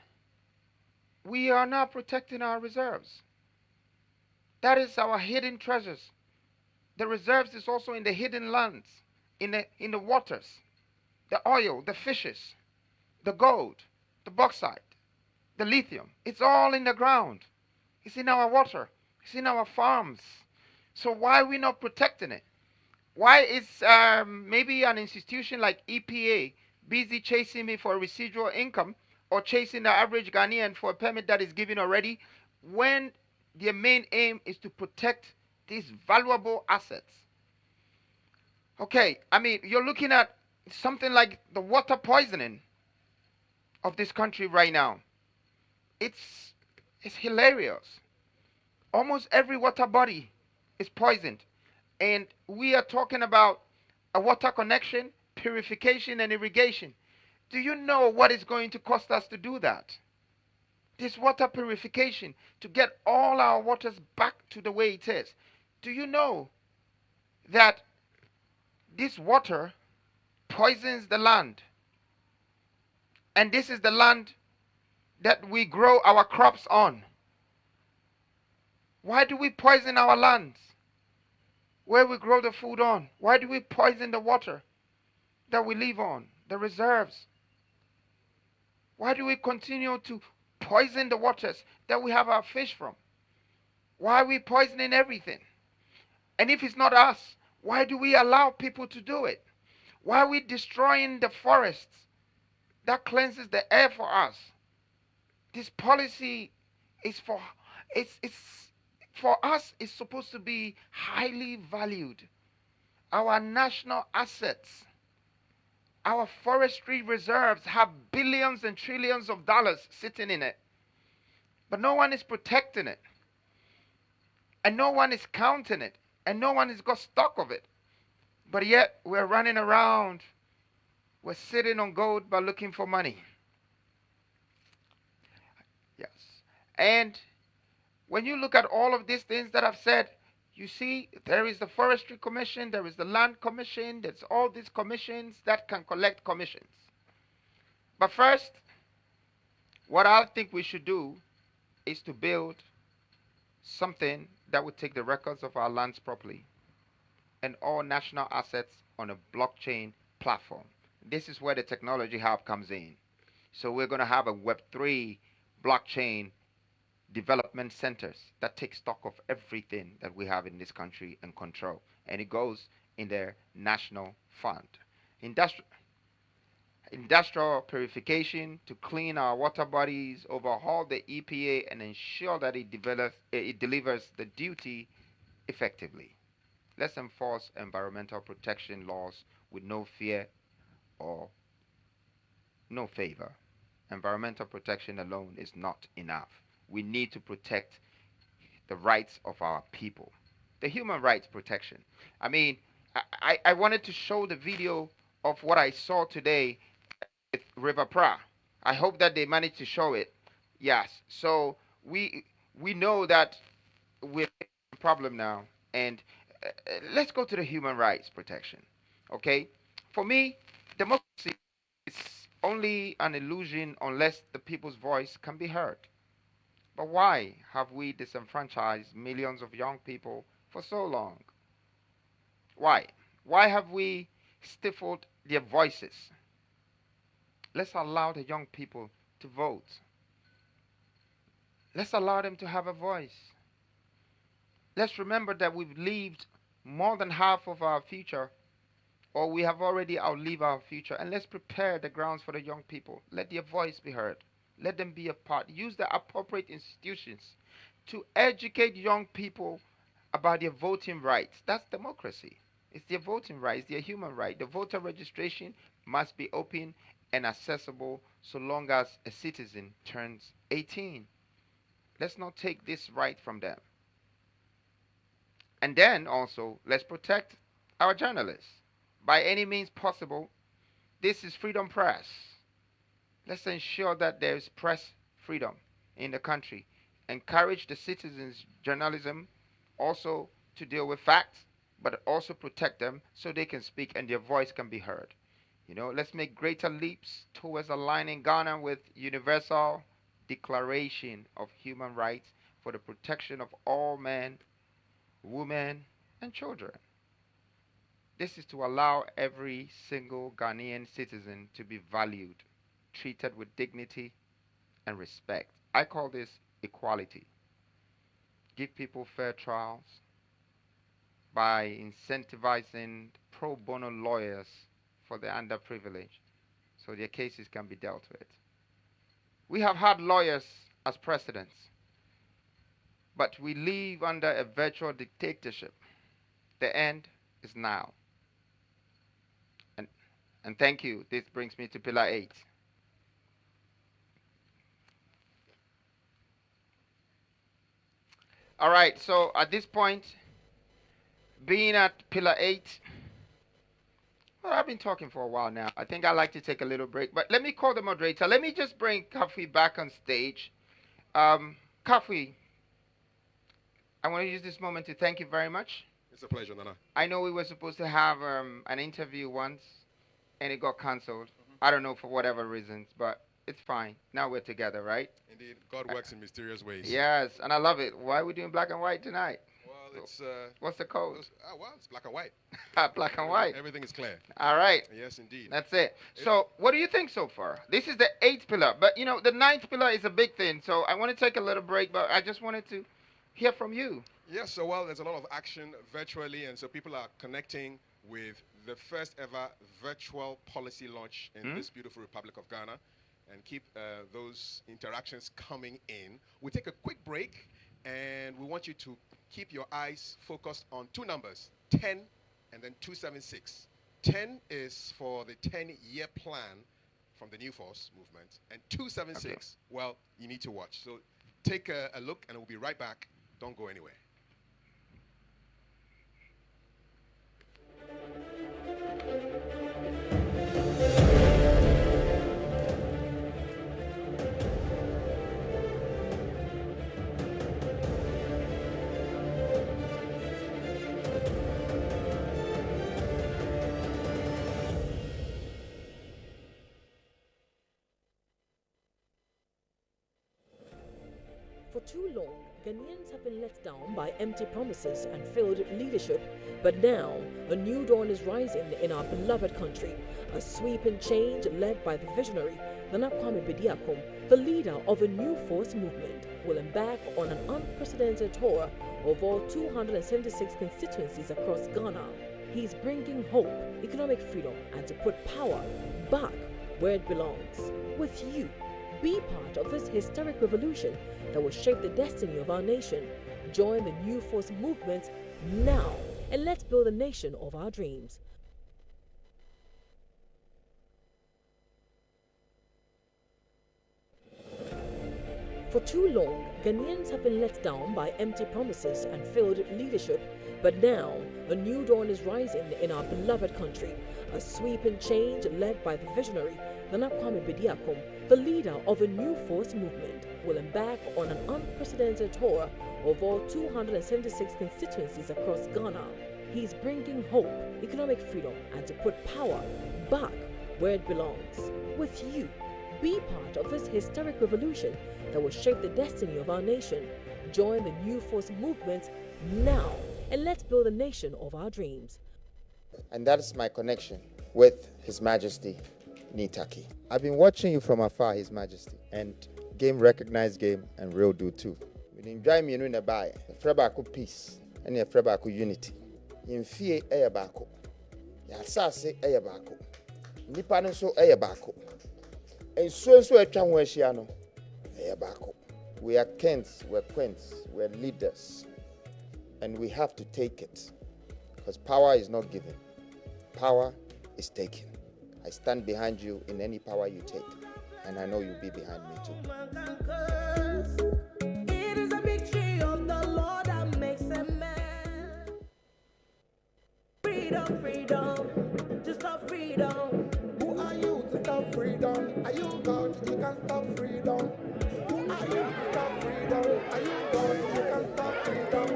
We are not protecting our reserves. That is our hidden treasures. The reserves is also in the hidden lands, in the waters, the oil, the fishes, the gold, the bauxite, the lithium. It's all in the ground. It's in our water. It's in our farms. So why are we not protecting it? Why is maybe an institution like EPA busy chasing me for residual income or chasing the average Ghanaian for a permit that is given already, when their main aim is to protect these valuable assets? Okay, I mean, you're looking at something like the water poisoning of this country right now. It's it's hilarious. Almost every water body is poisoned. And we are talking about a water connection, purification, and irrigation. Do you know what it's going to cost us to do that? This water purification, to get all our waters back to the way it is. Do you know that this water poisons the land? And this is the land that we grow our crops on. Why do we poison our lands where we grow the food on? Why do we poison the water that we live on, the reserves? Why do we continue to poison the waters that we have our fish from? Why are we poisoning everything? And if it's not us, why do we allow people to do it? Why are we destroying the forests that cleanses the air for us? This policy is for it's for us. It's supposed to be highly valued. Our national assets, our forestry reserves have billions and trillions of dollars sitting in it. But no one is protecting it. And no one is counting it. And no one has got stock of it. But yet we're running around. We're sitting on gold by looking for money. Yes. And when you look at all of these things that I've said, you see there is the Forestry Commission, there is the Land Commission, there's all these commissions that can collect commissions. But first, what I think we should do is to build something that would take the records of our lands properly and all national assets on a blockchain platform. This is where the technology hub comes in. So we're going to have a Web3 blockchain development centers that take stock of everything that we have in this country and control. And it goes in their national fund. Industrial purification to clean our water bodies, overhaul the EPA, and ensure that it delivers the duty effectively. Let's enforce environmental protection laws with no fear or no favor. Environmental protection alone is not enough. We need to protect the rights of our people. The human rights protection. I mean, I wanted to show the video of what I saw today with River Pra. I hope that they managed to show it. Yes. So we know that we're in a problem now, and let's go to the human rights protection. Okay? For me, democracy is only an illusion unless the people's voice can be heard. But why have we disenfranchised millions of young people for so long? Why? Why have we stifled their voices? Let's allow the young people to vote. Let's allow them to have a voice. Let's remember that we've lived more than half of our future, or we have already outlived our future, and let's prepare the grounds for the young people. Let their voice be heard. Let them be a part. Use the appropriate institutions to educate young people about their voting rights. That's democracy. It's their voting rights, it's their human right. The voter registration must be open and accessible so long as a citizen turns 18. Let's not take this right from them. And then also, let's protect our journalists by any means possible. This is freedom press. Let's ensure that there is press freedom in the country. Encourage the citizens' journalism also to deal with facts, but also protect them so they can speak and their voice can be heard. Let's make greater leaps towards aligning Ghana with Universal Declaration of Human Rights for the protection of all men, women, and children. This is to allow every single Ghanaian citizen to be valued, treated with dignity and respect. I call this equality. Give people fair trials by incentivizing pro bono lawyers for the underprivileged so their cases can be dealt with. We have had lawyers as precedents, but we live under a virtual dictatorship. The end is now. And thank you. This brings me to pillar 8. All right, so at this point, being at pillar 8, well, I've been talking for a while now. I think I'd like to take a little break, but let me call the moderator. Let me just bring Kafi back on stage. Kafi, I want to use this moment to thank you very much. It's a pleasure, Nana. I know we were supposed to have an interview once, and it got cancelled. I don't know for whatever reasons, but it's fine. Now we're together, right? Indeed, God works in mysterious ways. Yes, and I love it. Why are we doing black and white tonight? Well, it's What's the code? well, it's black and white. Black and white. Everything is clear. All right. Yes, indeed. That's it. So, what do you think so far? This is the 8th pillar, but the 9th pillar is a big thing. So, I want to take a little break, but I just wanted to hear from you. Yes, so well, there's a lot of action virtually, and so people are connecting with the first ever virtual policy launch in this beautiful Republic of Ghana, and keep those interactions coming in. We'll take a quick break, and we want you to keep your eyes focused on 2 numbers, 10 and then 276. 10 is for the 10-year plan from the New Force movement, and 276, well, you need to watch. So take a look, and we'll be right back. Don't go anywhere. For too long, Ghanaians have been let down by empty promises and failed leadership, but now a new dawn is rising in our beloved country. A sweeping change led by the visionary Kwame Bediako, the leader of a new force movement, will embark on an unprecedented tour of all 276 constituencies across Ghana. He's bringing hope, economic freedom, and to put power back where it belongs, with you. Be part of this historic revolution that will shape the destiny of our nation. Join the New Force movement now, and let's build a nation of our dreams. For too long, Ghanaians have been let down by empty promises and failed leadership, but now a new dawn is rising in our beloved country. A sweeping change led by the visionary Kwame Bediako, the leader of a new force movement, will embark on an unprecedented tour of all 276 constituencies across Ghana. He's bringing hope, economic freedom, and to put power back where it belongs, with you. Be part of this historic revolution that will shape the destiny of our nation. Join the New Force movement now, and let's build a nation of our dreams. And that is my connection with His Majesty Nitaki. I've been watching you from afar, His Majesty, and game recognized game and real do too. We enjoy me in the buy. Frebaku peace and a Frebaku unity. In fear ayabako. Yasase ayabako. Nipano so ayabako. And so a chamweshiano ayabako. We are kings, we're queens, we're leaders, and we have to take it. Because power is not given, power is taken. I stand behind you in any power you take, and I know you'll be behind me too. It is a victory of the Lord that makes a man. Freedom, freedom, to stop freedom. Who are you to stop freedom? Are you God? You can stop freedom. Who are you to stop freedom? Are you God? You can stop freedom.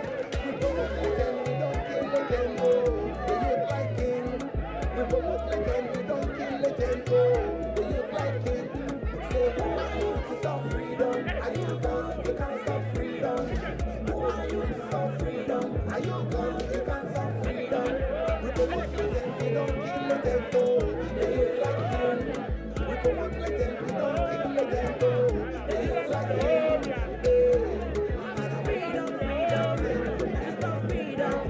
We promote legend, we don't kill legend. Oh, the youth like him. We promote legend, we don't kill legend. Oh, the youth like him. Say, who are you to stop freedom? Are you God? You can stop freedom. Who are you to stop freedom? Are you God? You can stop freedom. We promote legend, we don't kill legend. Oh, the youth like him. We promote legend, we don't kill legend. Oh, the youth like him. Freedom, freedom, to stop freedom.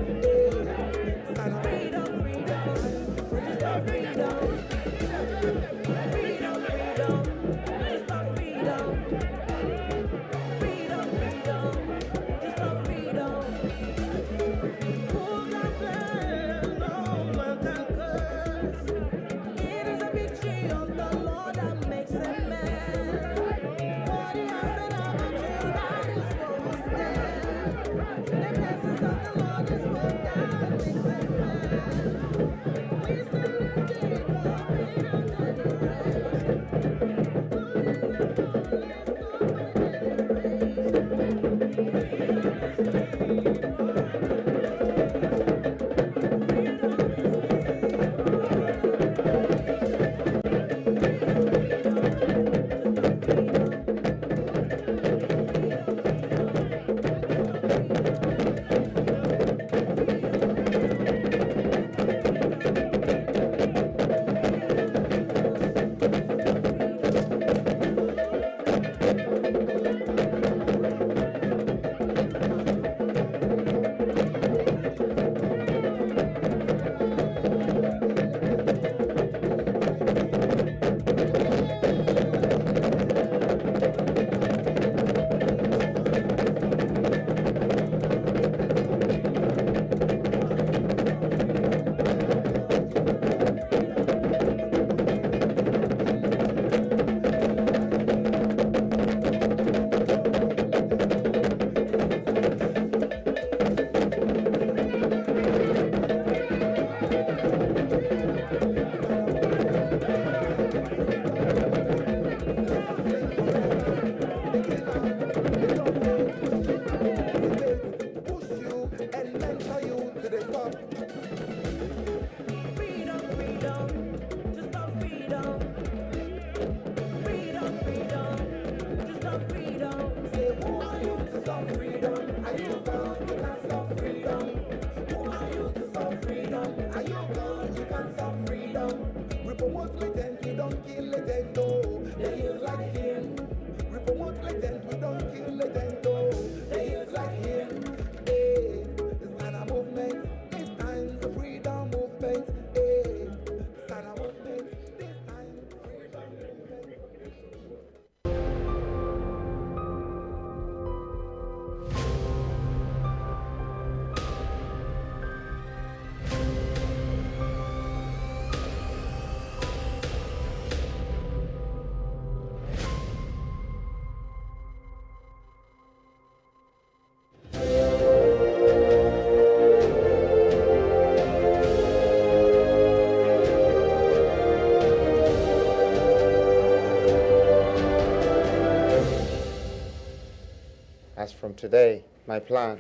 From today, my plan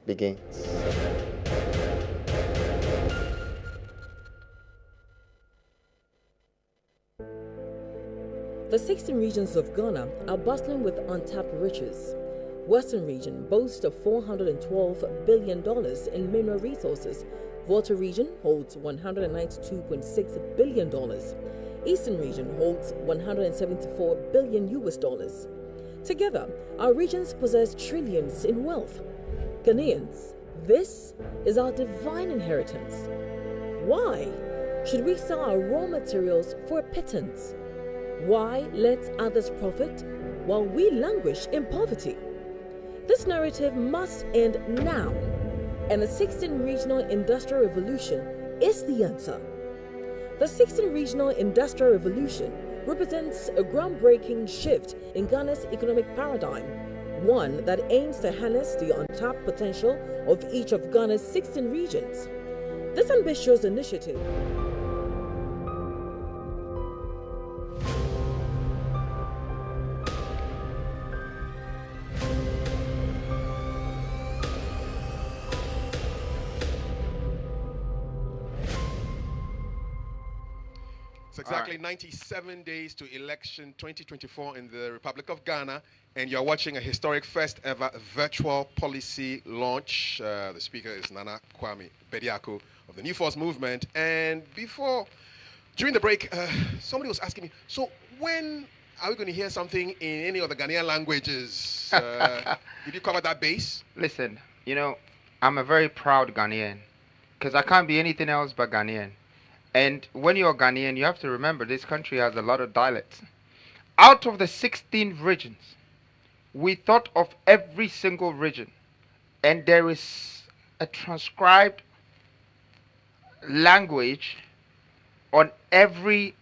begins. The 16 regions of Ghana are bustling with untapped riches. Western region boasts of $412 billion in mineral resources. Volta region holds $192.6 billion. Eastern region holds $174 billion US dollars. Together, our regions possess trillions in wealth. Ghanaians, this is our divine inheritance. Why should we sell our raw materials for a pittance? Why let others profit while we languish in poverty? This narrative must end now, and the 16th Regional Industrial Revolution is the answer. The 16th Regional Industrial Revolution represents a groundbreaking shift in Ghana's economic paradigm, one that aims to harness the untapped potential of each of Ghana's 16 regions. This ambitious initiative It's exactly 97 days to election 2024 in the Republic of Ghana, and you're watching a historic first ever virtual policy launch. The speaker is Nana Kwame Bediako of the New Force Movement. And during the break, somebody was asking me, so when are we going to hear something in any of the Ghanaian languages? Did you cover that base? Listen, I'm a very proud Ghanaian because I can't be anything else but Ghanaian. And when you're Ghanaian, you have to remember this country has a lot of dialects. Out of the 16 regions, we thought of every single region, and there is a transcribed language on every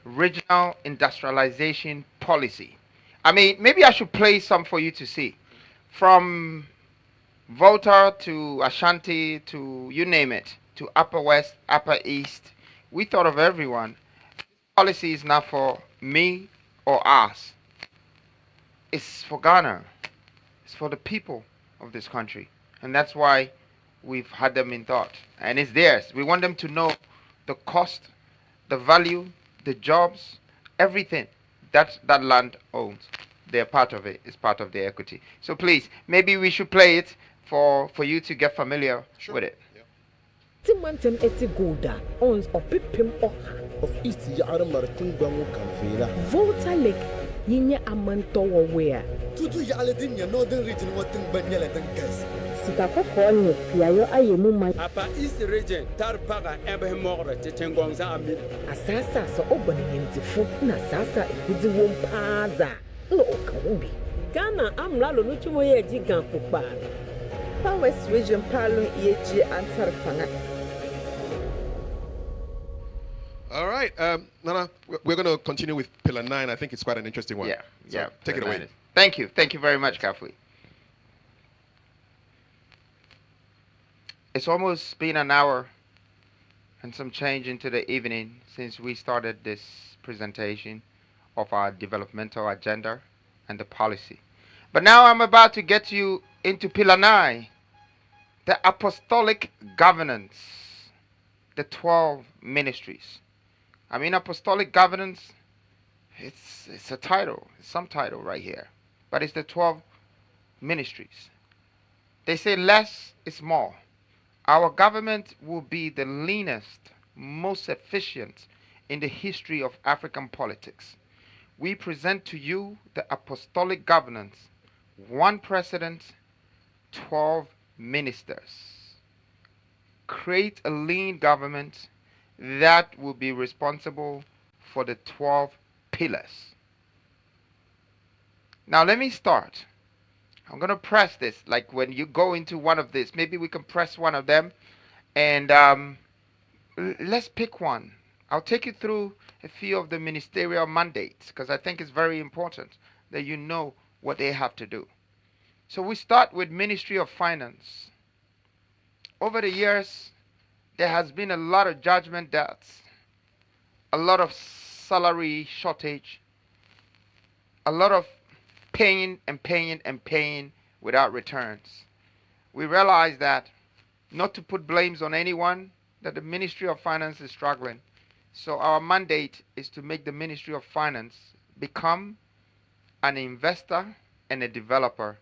regional industrialization policy. I mean, maybe I should play some for you to see. From Volta to Ashanti to you name it, to Upper West, Upper East, we thought of everyone. Policy is not for me or us. It's for Ghana. It's for the people of this country. And that's why we've had them in thought. And it's theirs. We want them to know the cost, the value, the jobs, everything that land owns. They're part of it. It's part of the equity. So please, maybe we should play it for you to get familiar with it. Timantem eti goda ons opipim oha of East Yara Martin Bango Canfela. Volta Lake Yinya Amanto where Tutu Yaladin, your northern region, what in Banyala than Gas. Sitako Kony, Piayo Ayemuma. Apa East region, Tarpaga, Abraham Tetengongza Amid. Asasa so opening into foot na sasa ikuzi wompaza. No Kaumbi. Ghana Amlalo Nuchumoye Jigan Pupan. West region Palo EG and Tarfana. All right, Nana, we're going to continue with Pillar 9. I think it's quite an interesting one. Yeah. Take it away. Thank you very much, Kafui. It's almost been an hour and some change into the evening since we started this presentation of our developmental agenda and the policy. But now I'm about to get you into Pillar 9, the apostolic governance, the 12 ministries. I mean, apostolic governance, it's a title, it's some title right here, but it's the 12 ministries. They say less is more. Our government will be the leanest, most efficient in the history of African politics. We present to you the apostolic governance, 1 president, 12 ministers. Create a lean government that will be responsible for the 12 pillars. Now let me start. I'm going to press this, like when you go into one of these, maybe we can press one of them, and let's pick one. I'll take you through a few of the ministerial mandates, because I think it's very important that you know what they have to do. So we start with Ministry of Finance. Over the years, there has been a lot of judgment debts, a lot of salary shortage, a lot of paying without returns. We realize that not to put blames on anyone, that the Ministry of Finance is struggling. So our mandate is to make the Ministry of Finance become an investor and a developer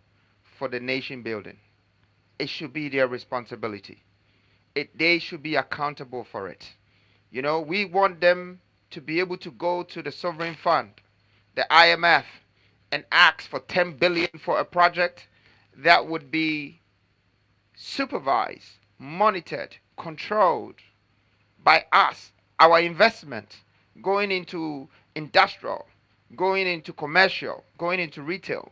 for the nation building. It should be their responsibility. They should be accountable for it. You know, we want them to be able to go to the sovereign fund, the IMF, and ask for 10 billion for a project that would be supervised, monitored, controlled by us, our investment going into industrial, going into commercial, going into retail.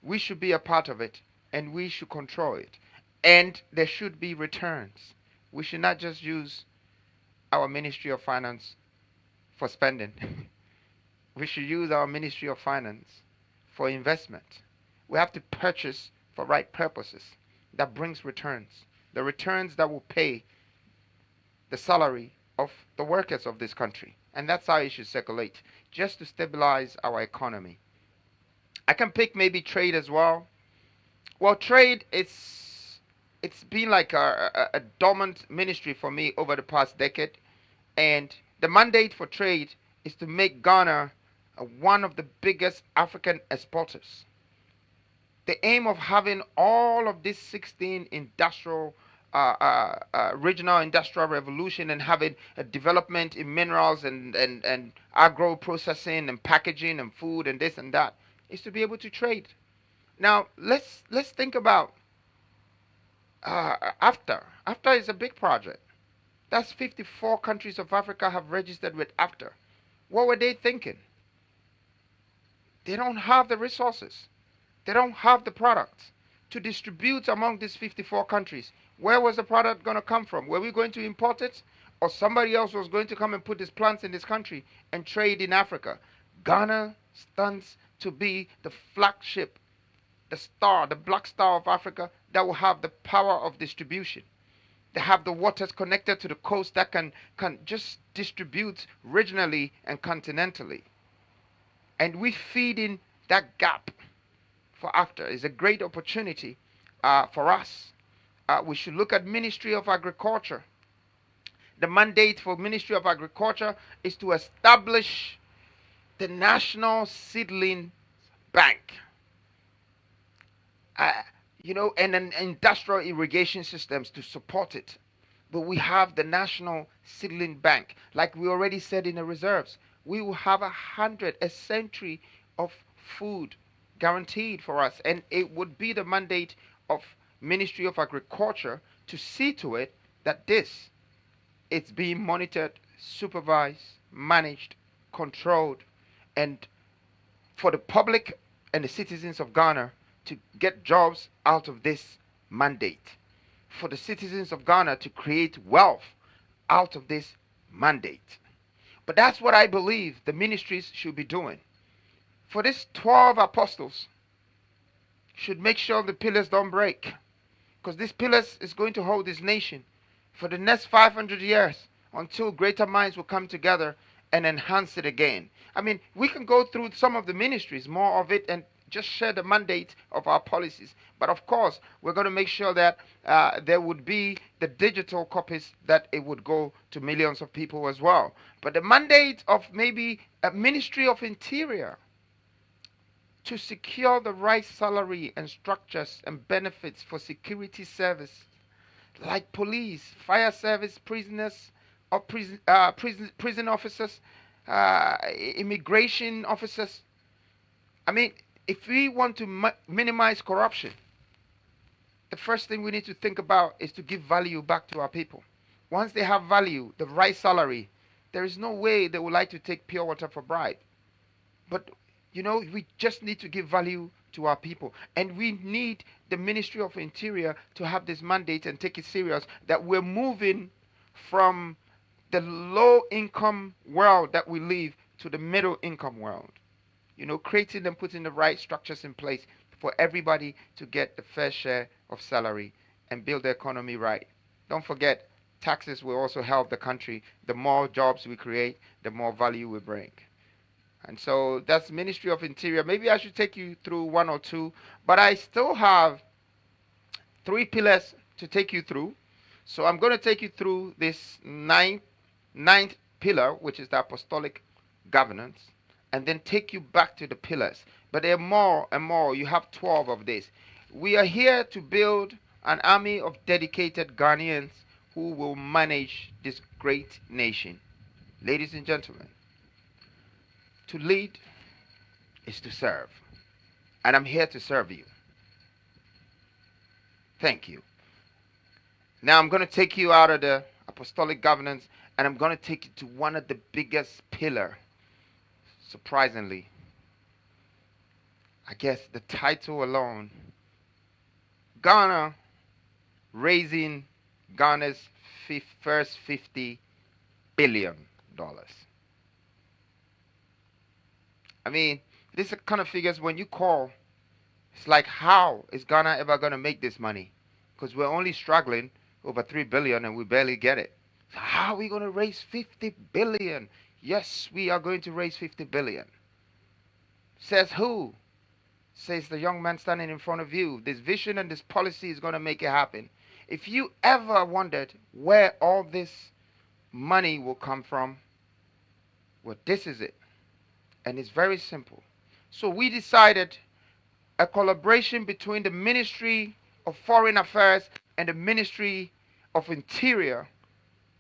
We should be a part of it, and we should control it. And there should be returns. We should not just use our Ministry of Finance for spending. We should use our Ministry of Finance for investment. We have to purchase for right purposes that brings returns. The returns that will pay the salary of the workers of this country. And that's how it should circulate, just to stabilize our economy. I can pick maybe trade as well. Well, trade, it's been like a dormant ministry for me over the past decade. And the mandate for trade is to make Ghana one of the biggest African exporters. The aim of having all of these 16 industrial regional industrial revolution and having a development in minerals and agro processing and packaging and food and this and that is to be able to trade. Now let's think about AFTA. AFTA is a big project. That's 54 countries of Africa have registered with AFTA. What were they thinking? They don't have the resources. They don't have the products to distribute among these 54 countries. Where was the product going to come from? Were we going to import it? Or somebody else was going to come and put these plants in this country and trade in Africa? Ghana stands to be the flagship, the star, the black star of Africa that will have the power of distribution. They have the waters connected to the coast that can just distribute regionally and continentally. And we feed in that gap for AFTA. It's a great opportunity for us. We should look at Ministry of Agriculture. The mandate for Ministry of Agriculture is to establish the National Seedling Bank. And an industrial irrigation systems to support it. But we have the National Seedling Bank. Like we already said in the reserves, we will have a century of food guaranteed for us. And it would be the mandate of Ministry of Agriculture to see to it that it's being monitored, supervised, managed, controlled, and for the public and the citizens of Ghana to get jobs out of this mandate. For the citizens of Ghana to create wealth out of this mandate. But that's what I believe the ministries should be doing. For these 12 apostles should make sure the pillars don't break. Because these pillars is going to hold this nation for the next 500 years until greater minds will come together and enhance it again. I mean, we can go through some of the ministries, more of it, and just share the mandate of our policies. But of course, we're going to make sure that there would be the digital copies that it would go to millions of people as well. But the mandate of maybe a Ministry of Interior to secure the right salary and structures and benefits for security service, like police, fire service, prisoners, or prison officers, immigration officers. I mean, if we want to minimize corruption, the first thing we need to think about is to give value back to our people. Once they have value, the right salary, there is no way they would like to take pure water for bribe. But we just need to give value to our people. And we need the Ministry of Interior to have this mandate and take it serious, that we're moving from the low-income world that we live to the middle-income world. Creating and putting the right structures in place for everybody to get the fair share of salary and build the economy right. Don't forget, taxes will also help the country. The more jobs we create, the more value we bring. And so that's Ministry of Interior. Maybe I should take you through one or two, but I still have 3 pillars to take you through. So I'm going to take you through this ninth pillar, which is the apostolic governance, and then take you back to the pillars. But there are more and more. You have 12 of this. We are here to build an army of dedicated Ghanaians who will manage this great nation. Ladies and gentlemen, to lead is to serve. And I'm here to serve you. Thank you. Now I'm going to take you out of the apostolic governance and I'm going to take you to one of the biggest pillars. Surprisingly, I guess the title alone, Ghana raising Ghana's first $50 billion. I mean, this is the kind of figures when you call, it's like, how is Ghana ever going to make this money? Because we're only struggling over 3 billion and we barely get it. So how are we going to raise 50 billion? Yes, we are going to raise 50 billion. Says who? Says the young man standing in front of you. This vision and this policy is going to make it happen. If you ever wondered where all this money will come from, well, this is it. And it's very simple. So we decided a collaboration between the Ministry of Foreign Affairs and the Ministry of Interior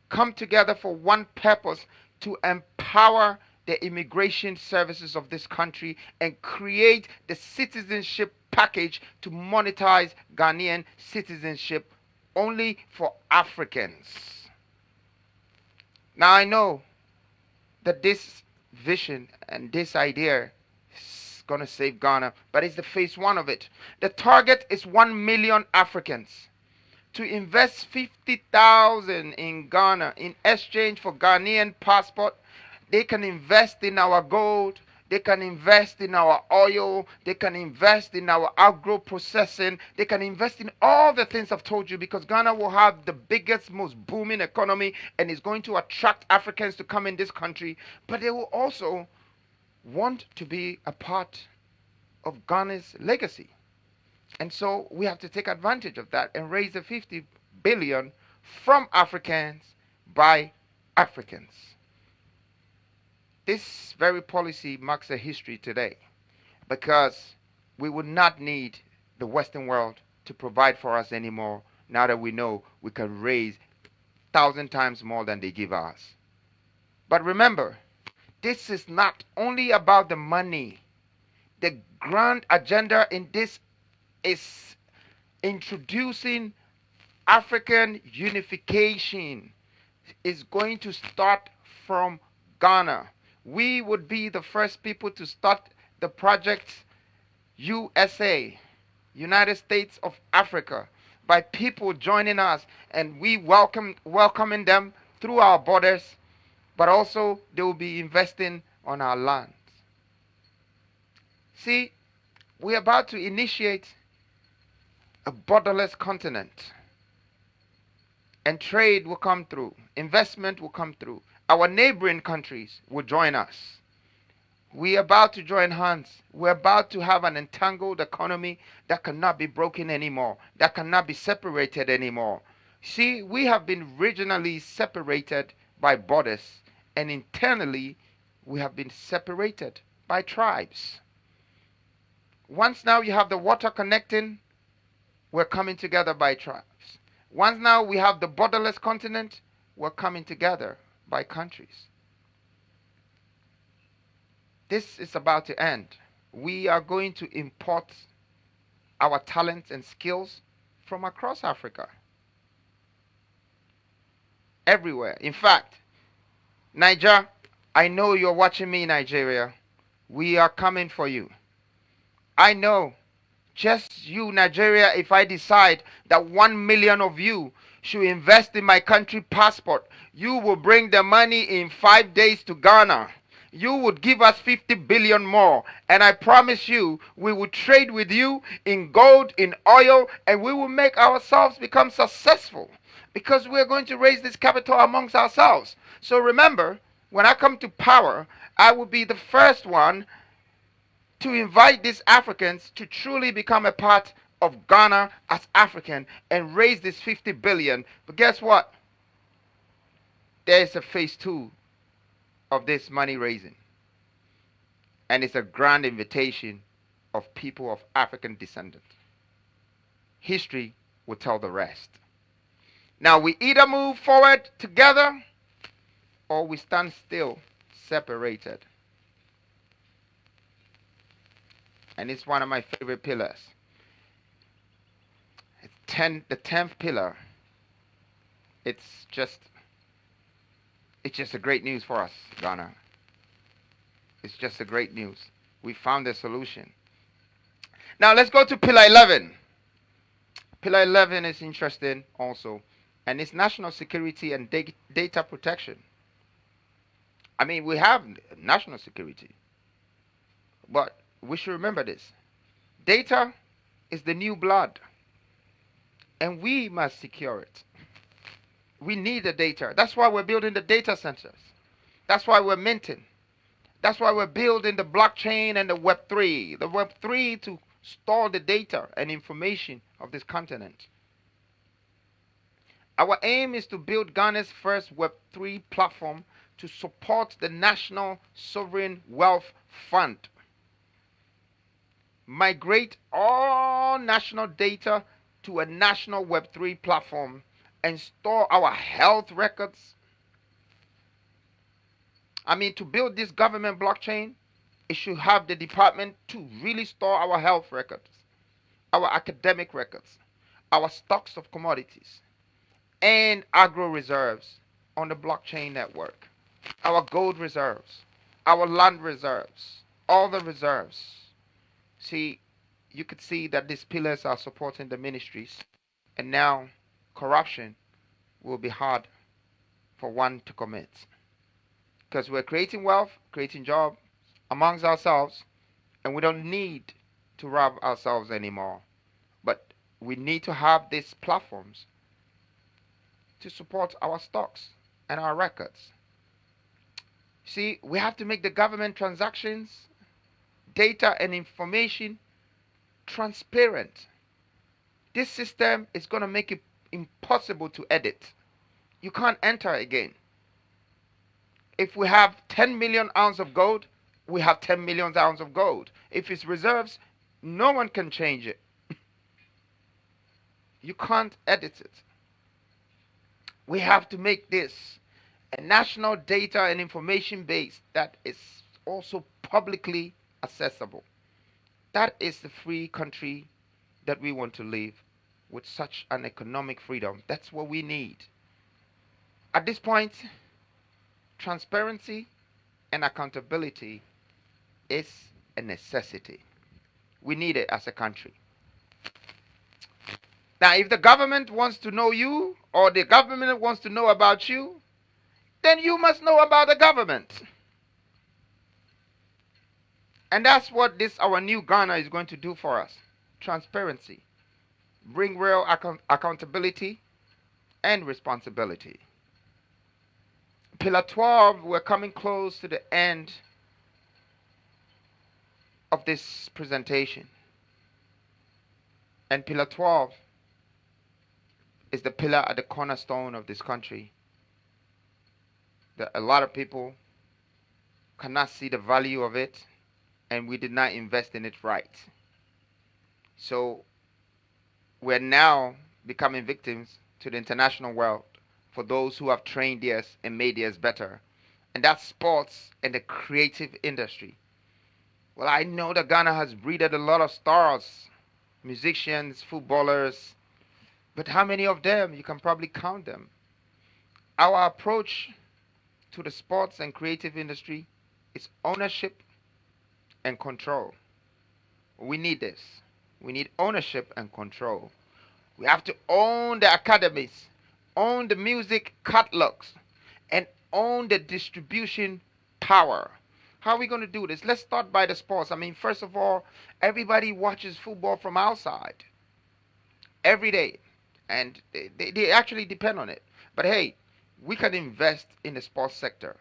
come together for one purpose: to empower the immigration services of this country and create the citizenship package to monetize Ghanaian citizenship only for Africans. Now I know that this vision and this idea is going to save Ghana, but it's the phase 1 of it. The target is 1 million Africans to invest 50,000 in Ghana in exchange for Ghanaian passport. They can invest in our gold, they can invest in our oil, they can invest in our agro processing, they can invest in all the things I've told you, because Ghana will have the biggest, most booming economy and is going to attract Africans to come in this country. But they will also want to be a part of Ghana's legacy. And so we have to take advantage of that and raise the 50 billion from Africans by Africans. This very policy marks a history today, because we would not need the Western world to provide for us anymore now that we know we can raise 1,000 times more than they give us. But remember, this is not only about the money. The grand agenda in this is introducing African unification. Is going to start from Ghana. We would be the first people to start the project USA, United States of Africa, by people joining us, and we welcoming them through our borders, but also they will be investing on our lands. See, we're about to initiate a borderless continent, and trade will come through, investment will come through. Our neighboring countries will join us. We're about to join hands. We're about to have an entangled economy that cannot be broken anymore, that cannot be separated anymore. See, we have been regionally separated by borders, and internally we have been separated by tribes. Once now you have the water connecting, we're coming together by tribes. Once now we have the borderless continent, we're coming together by countries. This is about to end. We are going to import our talents and skills from across Africa. Everywhere. In fact, Niger, I know you're watching me, Nigeria. We are coming for you. I know, just you, Nigeria, if I decide that 1 million of you should invest in my country passport, you will bring the money in 5 days to Ghana. You would give us 50 billion more. And I promise you, we will trade with you in gold, in oil, and we will make ourselves become successful, because we're going to raise this capital amongst ourselves. So remember, When I come to power, I will be the first one to invite these Africans to truly become a part of Ghana as African and raise this 50 billion. But guess what? There is a phase 2 of this money raising. And it's a grand invitation of people of African descent. History will tell the rest. Now we either move forward together or we stand still, separated. And it's one of my favorite pillars. The 10th pillar. It's just a great news for us, Ghana. It's just a great news. We found a solution. Now let's go to pillar 11. Pillar 11 is interesting also, and it's national security and data protection. I mean, we have national security, but we should remember this. Data is the new blood, and we must secure it. We need the data. That's why we're building the data centers. That's why we're minting. That's why we're building the blockchain and the Web3. The Web3 to store the data and information of this continent. Our aim is to build Ghana's first Web3 platform to support the National Sovereign Wealth Fund. Migrate all national data to a national Web3 platform and store our health records. I mean, to build this government blockchain, it should have the department to really store our health records, our academic records, our stocks of commodities, and agro reserves on the blockchain network, our gold reserves, our land reserves, all the reserves. See, you could see that these pillars are supporting the ministries, and now corruption will be hard for one to commit. Because we're creating wealth, creating jobs amongst ourselves, and we don't need to rob ourselves anymore. But we need to have these platforms to support our stocks and our records. See, we have to make the government transactions, data and information transparent. This system is going to make it impossible to edit. You can't enter again. If we have 10 million ounces of gold, we have 10 million ounces of gold. If it's reserves, no one can change it. You can't edit it. We have to make this a national data and information base that is also publicly accessible. That is the free country that we want to live with, such an economic freedom. That's what we need. At this point, transparency and accountability is a necessity. We need it as a country. Now, if the government wants to know you, or the government wants to know about you, then you must know about the government. And that's what our new Ghana is going to do for us. Transparency. Bring real accountability and responsibility. Pillar 12, we're coming close to the end of this presentation. And Pillar 12 is the pillar at the cornerstone of this country. That a lot of people cannot see the value of it, and we did not invest in it right. So we're now becoming victims to the international world for those who have trained theirs and made theirs better. And that's sports and the creative industry. Well, I know that Ghana has breeded a lot of stars, musicians, footballers, but how many of them? You can probably count them. Our approach to the sports and creative industry is ownership and control. We need this. We need ownership and control. We have to own the academies, own the music catalogs, and own the distribution power. How are we going to do this? Let's start by the sports. I mean, first of all, everybody watches football from outside every day, and they actually depend on it. But hey, we can invest in the sports sector.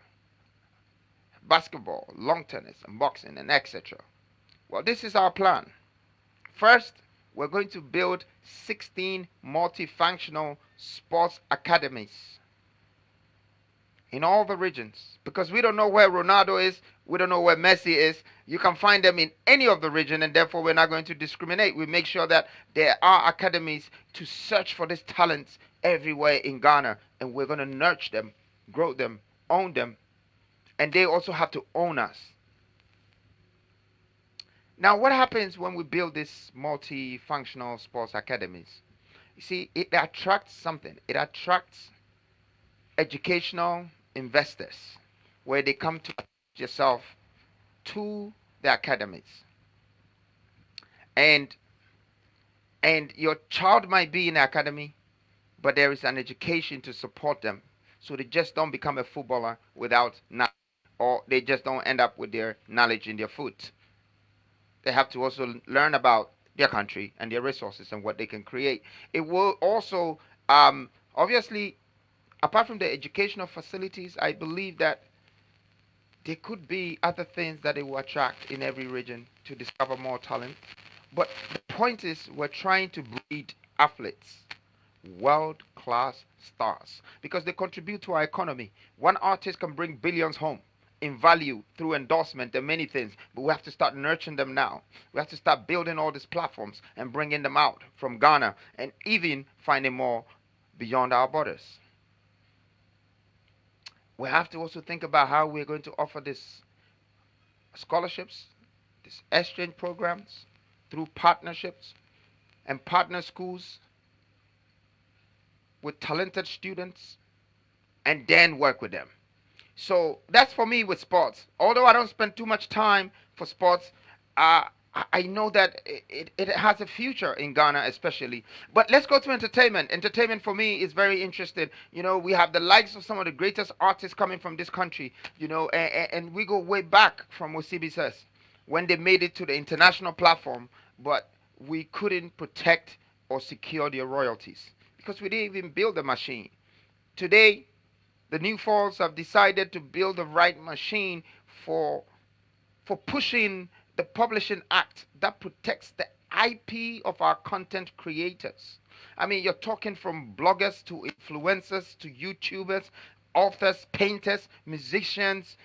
basketball, lawn tennis, and boxing, and etc. Well, this is our plan. First, we're going to build 16 multifunctional sports academies in all the regions, because we don't know where Ronaldo is, we don't know where Messi is. You can find them in any of the region, and therefore we're not going to discriminate. We make sure that there are academies to search for these talents everywhere in Ghana, and we're going to nurture them, grow them, own them, and they also have to own us. Now, what happens when we build these multifunctional sports academies? You see, it attracts something. It attracts educational investors, where they come to yourself to the academies, and your child might be in the academy, but there is an education to support them, so they just don't become a footballer without knowledge, or they just don't end up with their knowledge in their foot. They have to also learn about their country and their resources and what they can create. It will also, obviously, apart from the educational facilities, I believe that there could be other things that it will attract in every region to discover more talent. But the point is, we're trying to breed athletes, world-class stars, because they contribute to our economy. One artist can bring billions home in value through endorsement and many things, but we have to start nurturing them now. We have to start building all these platforms and bringing them out from Ghana, and even finding more beyond our borders. We have to also think about how we're going to offer these scholarships, these exchange programs, through partnerships and partner schools with talented students, and then work with them. So that's for me with sports. Although I don't spend too much time for sports, I know that it has a future in Ghana especially. But let's go to entertainment. Entertainment for me is very interesting. You know, we have the likes of some of the greatest artists coming from this country, you know, and we go way back from Osibi says, when they made it to the international platform, but we couldn't protect or secure their royalties because we didn't even build the machine. Today, the New Falls have decided to build the right machine for pushing the Publishing Act that protects the IP of our content creators. I mean, you're talking from bloggers to influencers to YouTubers, authors, painters, musicians,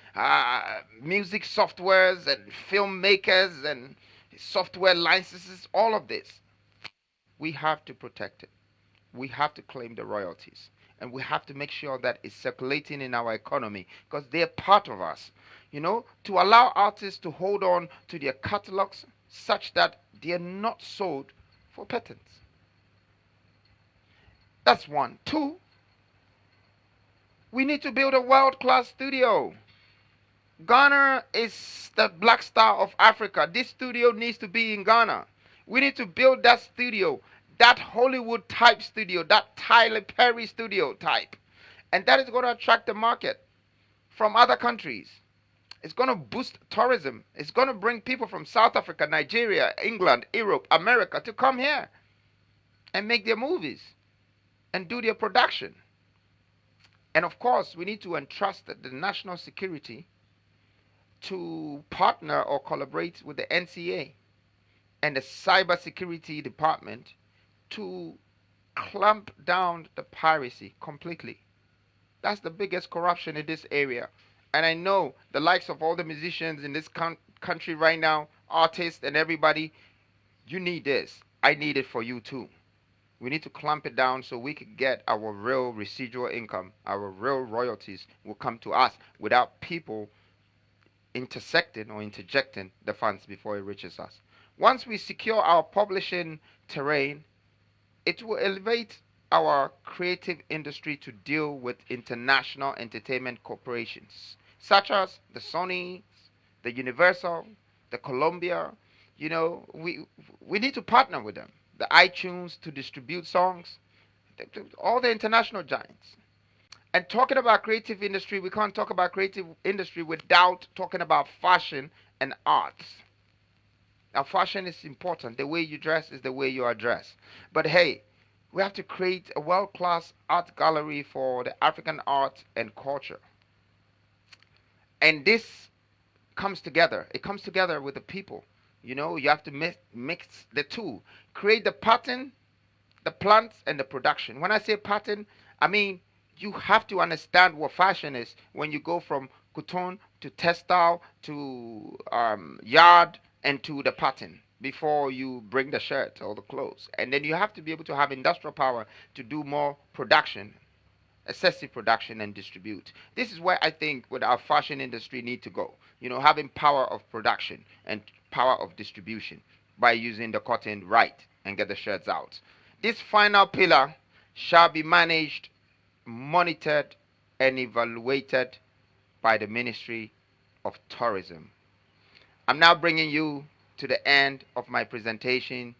music softwares, and filmmakers, and software licenses, all of this. We have to protect it. We have to claim the royalties. And we have to make sure that it's circulating in our economy because they're part of us. You know, to allow artists to hold on to their catalogs such that they're not sold for patents. That's one. Two, we need to build a world-class studio. Ghana is the black star of Africa. This studio needs to be in Ghana. We need to build that studio, that Hollywood type studio, that Tyler Perry studio type. And that is going to attract the market from other countries. It's going to boost tourism. It's going to bring people from South Africa, Nigeria, England, Europe, America to come here and make their movies and do their production. And of course, we need to entrust the national security to partner or collaborate with the NCA and the cybersecurity department to clamp down the piracy completely. That's the biggest corruption in this area. And I know the likes of all the musicians in this country right now, artists and everybody, you need this. I need it for you too. We need to clamp it down so we can get our real residual income, our real royalties will come to us without people intersecting or interjecting the funds before it reaches us. Once we secure our publishing terrain, it will elevate our creative industry to deal with international entertainment corporations, such as the Sony, the Universal, the Columbia. You know, we need to partner with them. The iTunes to distribute songs, all the international giants. And talking about creative industry, we can't talk about creative industry without talking about fashion and arts. Now, fashion is important. The way you dress is the way you are dressed. But hey, we have to create a world-class art gallery for the African art and culture. And this comes together. It comes together with the people. You know, you have to mix the two. Create the pattern, the plants, and the production. When I say pattern, I mean you have to understand what fashion is when you go from cotton to textile to yard and to the pattern before you bring the shirt or the clothes. And then you have to be able to have industrial power to do more production, excessive production, and distribute. This is where I think what our fashion industry need to go. You know, having power of production and power of distribution by using the cotton right and get the shirts out. This final pillar shall be managed, monitored, and evaluated by the Ministry of Tourism. I'm now bringing you to the end of my presentation,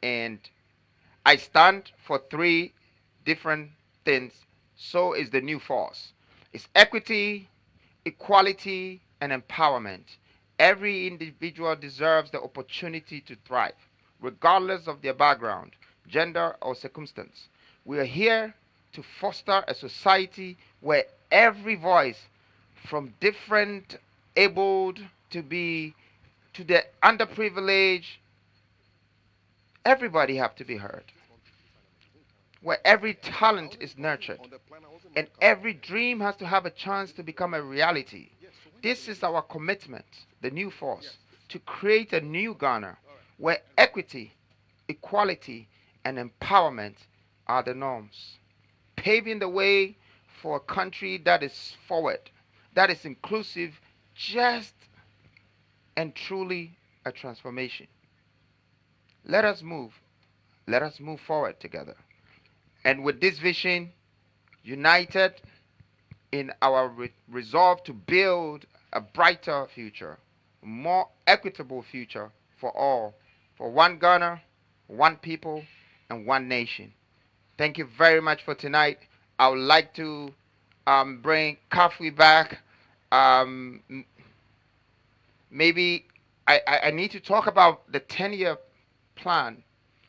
and I stand for three different things. So is the new force. It's equity, equality, and empowerment. Every individual deserves the opportunity to thrive, regardless of their background, gender, or circumstance. We are here to foster a society where every voice, from different abled to the underprivileged, everybody have to be heard. Where every talent is nurtured and every dream has to have a chance to become a reality. This is our commitment, the new force, to create a new Ghana where equity, equality, and empowerment are the norms, paving the way for a country that is forward, that is inclusive, just and truly a transformation. Let us move forward together. And with this vision, united in our resolve to build a brighter future, a more equitable future for all, for one Ghana, one people, and one nation. Thank you very much for tonight. I would like to bring Kwame back. Maybe I need to talk about the 10-year plan,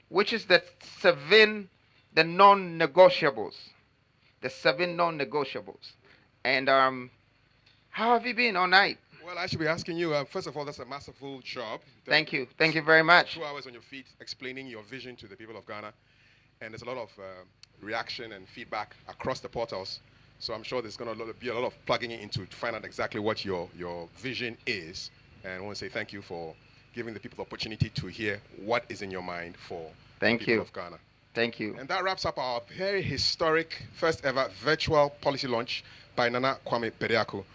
which is the non-negotiables. The 7 non-negotiables. And how have you been all night? Well, I should be asking you, first of all, that's a masterful job. Thank you. Thank you very much. 2 hours on your feet explaining your vision to the people of Ghana. And there's a lot of reaction and feedback across the portals. So I'm sure there's going to be a lot of plugging into to find out exactly what your vision is. And I want to say thank you for giving the people the opportunity to hear what is in your mind for the people of Ghana. Thank you. And that wraps up our very historic first ever virtual policy launch by Nana Kwame Bediako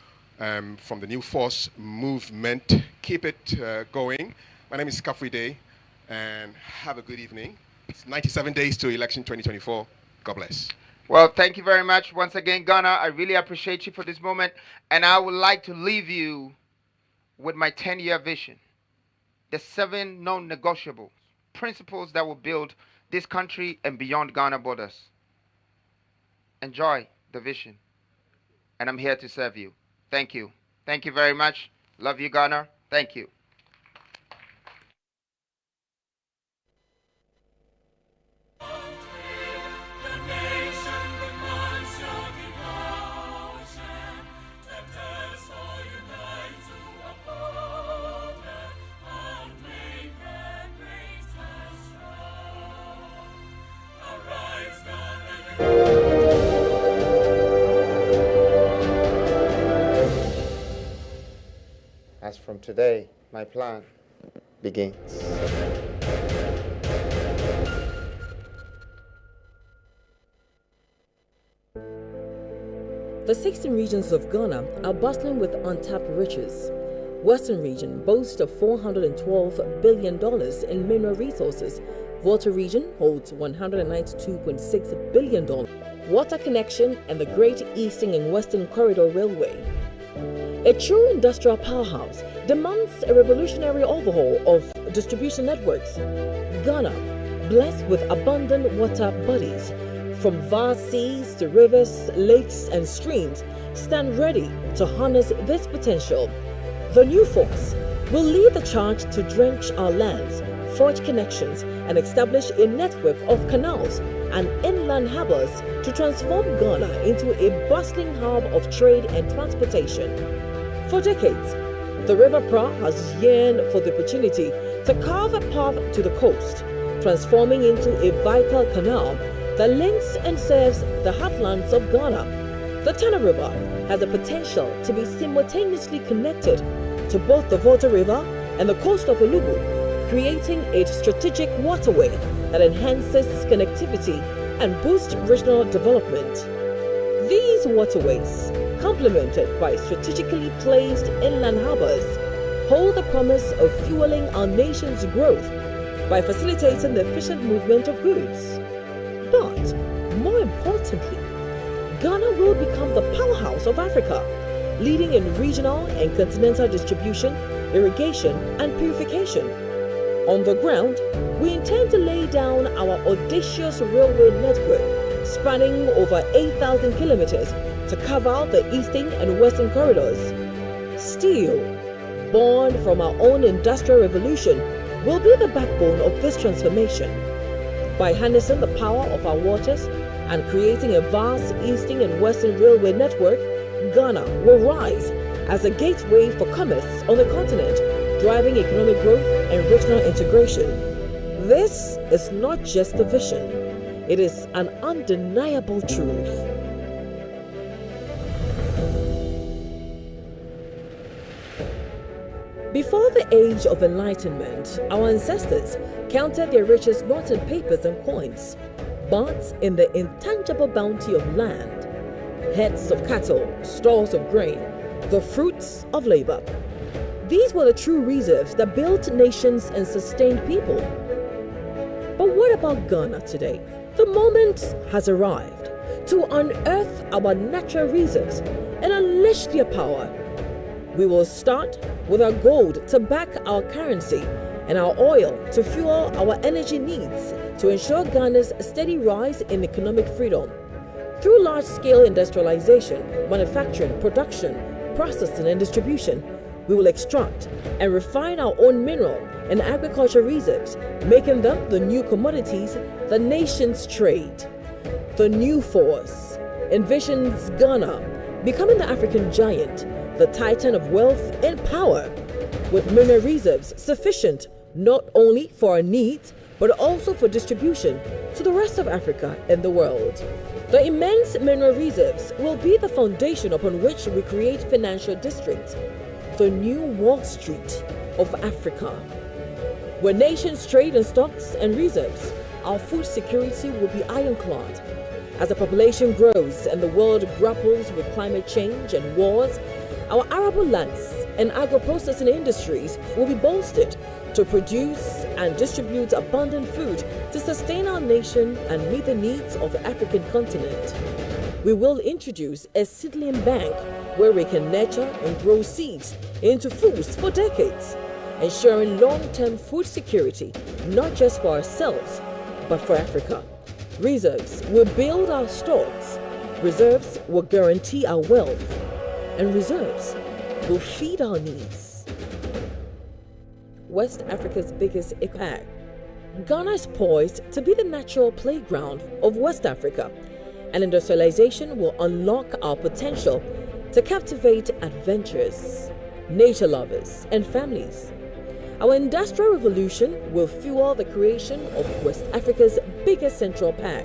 from the New Force Movement. Keep it going. My name is Kwame, and have a good evening. It's 97 days to election 2024. God bless. Well, thank you very much. Once again, Ghana, I really appreciate you for this moment. And I would like to leave you with my 10-year vision. The 7 non-negotiable principles that will build this country and beyond Ghana borders. Enjoy the vision. And I'm here to serve you. Thank you. Thank you very much. Love you, Ghana. Thank you. As from today, my plan begins. The 16 regions of Ghana are bustling with untapped riches. Western region boasts of $412 billion in mineral resources. Volta region holds $192.6 billion. Water connection and the Great Eastern and Western Corridor Railway. A true industrial powerhouse demands a revolutionary overhaul of distribution networks. Ghana, blessed with abundant water bodies, from vast seas to rivers, lakes, and streams, stand ready to harness this potential. The new force will lead the charge to drench our lands, forge connections, and establish a network of canals and inland harbors to transform Ghana into a bustling hub of trade and transportation. For decades, The River Pra has yearned for the opportunity to carve a path to the coast, transforming into a vital canal that links and serves the heartlands of Ghana. The Tana River has the potential to be simultaneously connected to both the Volta River and the coast of Olugu, creating a strategic waterway that enhances connectivity and boosts regional development. These waterways, complemented by strategically placed inland harbors, hold the promise of fueling our nation's growth by facilitating the efficient movement of goods. But more importantly, Ghana will become the powerhouse of Africa, leading in regional and continental distribution, irrigation, and purification. On the ground, we intend to lay down our audacious railway network spanning over 8,000 kilometers to cover the eastern and western corridors. Steel, born from our own industrial revolution, will be the backbone of this transformation. By harnessing the power of our waters and creating a vast eastern and western railway network, Ghana will rise as a gateway for commerce on the continent, driving economic growth and regional integration. This is not just a vision, it is an undeniable truth. Before the age of enlightenment, our ancestors counted their riches not in papers and coins, but in the intangible bounty of land, herds of cattle, stores of grain, the fruits of labor. These were the true reserves that built nations and sustained people. But what about Ghana today? The moment has arrived to unearth our natural reserves and unleash their power. We will start with our gold to back our currency and our oil to fuel our energy needs to ensure Ghana's steady rise in economic freedom. Through large-scale industrialization, manufacturing, production, processing, and distribution, we will extract and refine our own mineral and agriculture reserves, making them the new commodities the nations trade. The new force envisions Ghana becoming the African giant, the titan of wealth and power, with mineral reserves sufficient not only for our needs, but also for distribution to the rest of Africa and the world. The immense mineral reserves will be the foundation upon which we create financial districts, the new Wall Street of Africa. Where nations trade in stocks and reserves, our food security will be ironclad. As the population grows and the world grapples with climate change and wars, our arable lands and agro-processing industries will be bolstered to produce and distribute abundant food to sustain our nation and meet the needs of the African continent. We will introduce a seedling bank where we can nurture and grow seeds into foods for decades, ensuring long-term food security not just for ourselves, but for Africa. Reserves will build our stocks, reserves will guarantee our wealth, and reserves will feed our needs. West Africa's biggest economy. Ghana is poised to be the natural playground of West Africa, and industrialization will unlock our potential to captivate adventurers, nature lovers, and families. Our industrial revolution will fuel the creation of West Africa's biggest central park.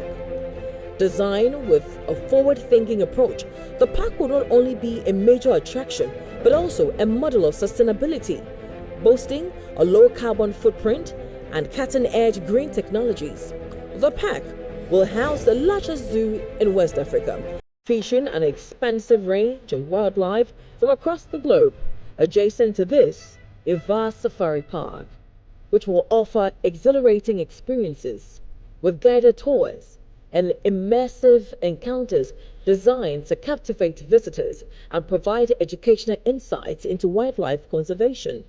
Designed with a forward-thinking approach, the park will not only be a major attraction, but also a model of sustainability, boasting a low carbon footprint and cutting-edge green technologies. The park will house the largest zoo in West Africa, featuring an expansive range of wildlife from across the globe. Adjacent to this, a vast safari park, which will offer exhilarating experiences with guided tours and immersive encounters designed to captivate visitors and provide educational insights into wildlife conservation.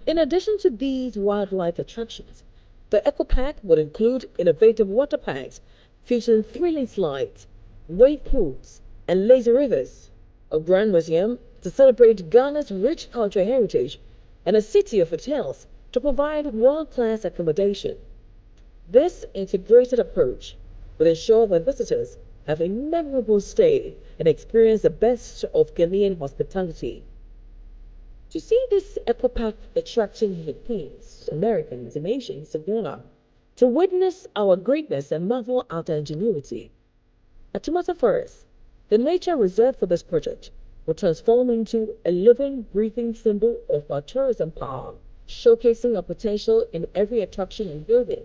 In addition to these wildlife attractions, the Eco Park will include innovative water parks featuring thrilling slides, wave pools, and lazy rivers, a grand museum to celebrate Ghana's rich cultural heritage, and a city of hotels to provide world-class accommodation. This integrated approach will ensure that visitors have a memorable stay and experience the best of Ghanaian hospitality. To see this eco-path attracting Europeans, Americans, and Asians to Ghana, to witness our greatness and marvel at our ingenuity. At Tomato Forest, the nature reserved for this project will transform into a living, breathing symbol of our tourism power, showcasing our potential in every attraction and building.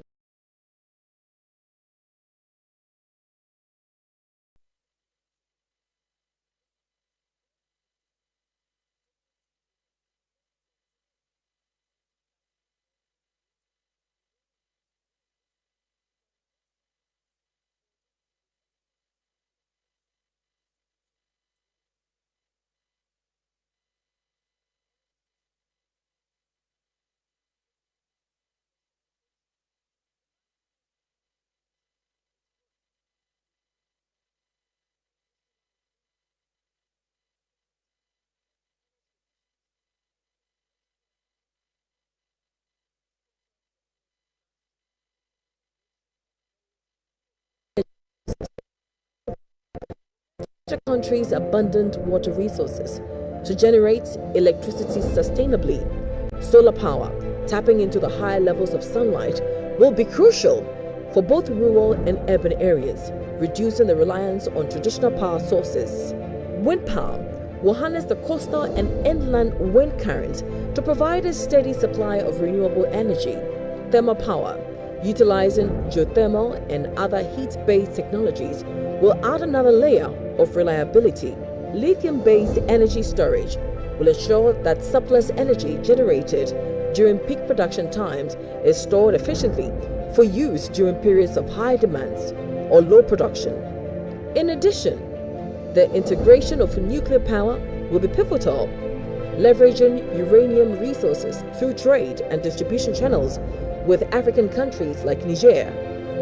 The country's abundant water resources to generate electricity sustainably. Solar power, tapping into the high levels of sunlight, will be crucial for both rural and urban areas, reducing the reliance on traditional power sources. Wind power will harness the coastal and inland wind currents to provide a steady supply of renewable energy. Thermal power, utilizing geothermal and other heat-based technologies, will add another layer of reliability. Lithium-based energy storage will ensure that surplus energy generated during peak production times is stored efficiently for use during periods of high demands or low production. In addition, the integration of nuclear power will be pivotal, leveraging uranium resources through trade and distribution channels with African countries like Niger.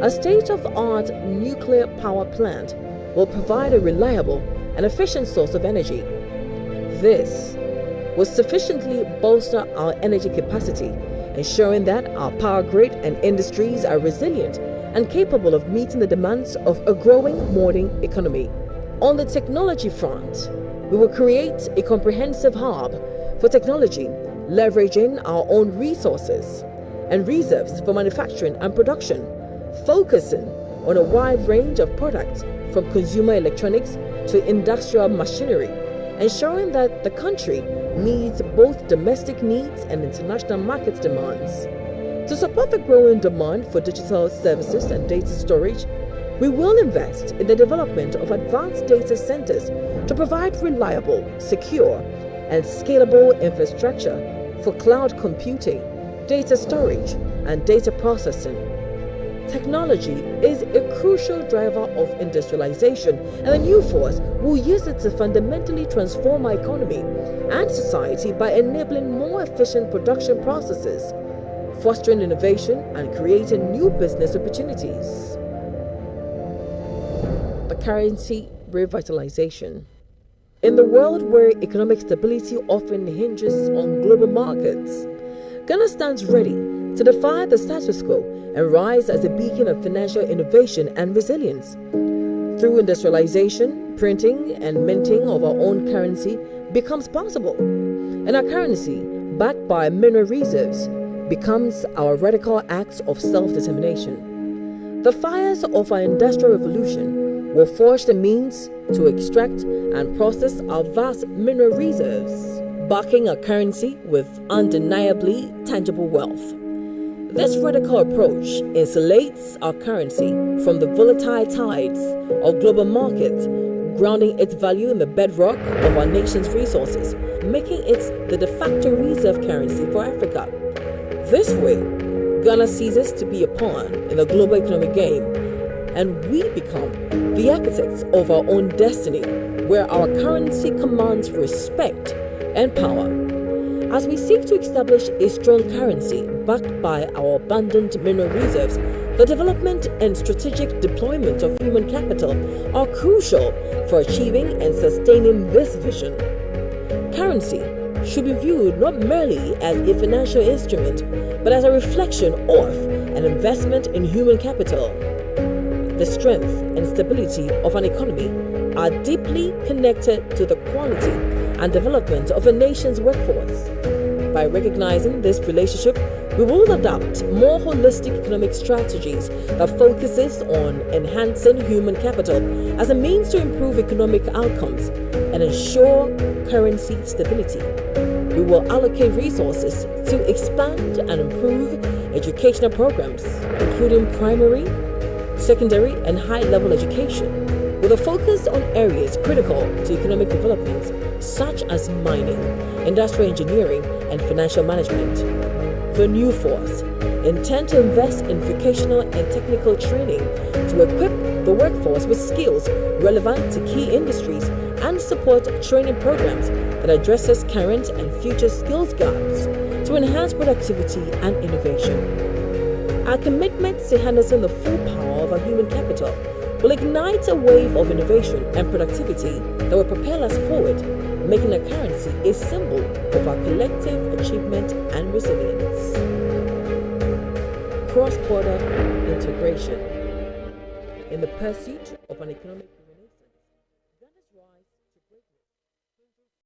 A state-of-the-art nuclear power plant will provide a reliable and efficient source of energy. This will sufficiently bolster our energy capacity, ensuring that our power grid and industries are resilient and capable of meeting the demands of a growing modern economy. On the technology front, we will create a comprehensive hub for technology, leveraging our own resources and reserves for manufacturing and production, focusing on a wide range of products from consumer electronics to industrial machinery, ensuring that the country meets both domestic needs and international market demands. To support the growing demand for digital services and data storage, we will invest in the development of advanced data centers to provide reliable, secure, and scalable infrastructure for cloud computing, data storage, and data processing. Technology is a crucial driver of industrialization, and the new force will use it to fundamentally transform our economy and society by enabling more efficient production processes, fostering innovation, and creating new business opportunities. The currency revitalization. In the world where economic stability often hinges on global markets, Ghana stands ready to defy the status quo and rise as a beacon of financial innovation and resilience. Through industrialization, printing and minting of our own currency becomes possible, and our currency, backed by mineral reserves, becomes our radical act of self-determination. The fires of our industrial revolution will forge the means to extract and process our vast mineral reserves, backing our currency with undeniably tangible wealth. This radical approach insulates our currency from the volatile tides of global markets, grounding its value in the bedrock of our nation's resources, making it the de facto reserve currency for Africa. This way, Ghana ceases to be a pawn in the global economic game, and we become the architects of our own destiny, where our currency commands respect and power. As we seek to establish a strong currency backed by our abundant mineral reserves, the development and strategic deployment of human capital are crucial for achieving and sustaining this vision. Currency should be viewed not merely as a financial instrument, but as a reflection of an investment in human capital. The strength and stability of an economy are deeply connected to the quality and development of a nation's workforce. By recognizing this relationship, we will adopt more holistic economic strategies that focuses on enhancing human capital as a means to improve economic outcomes and ensure currency stability. We will allocate resources to expand and improve educational programs, including primary, secondary, and high-level education, with a focus on areas critical to economic development, such as mining, industrial engineering, and financial management. The new force intend to invest in vocational and technical training to equip the workforce with skills relevant to key industries and support training programs that addresses current and future skills gaps to enhance productivity and innovation. Our commitment to harnessing the full power of our human capital will ignite a wave of innovation and productivity that will propel us forward, making our currency a symbol of our collective achievement and resilience. Cross-border integration in the pursuit of an economic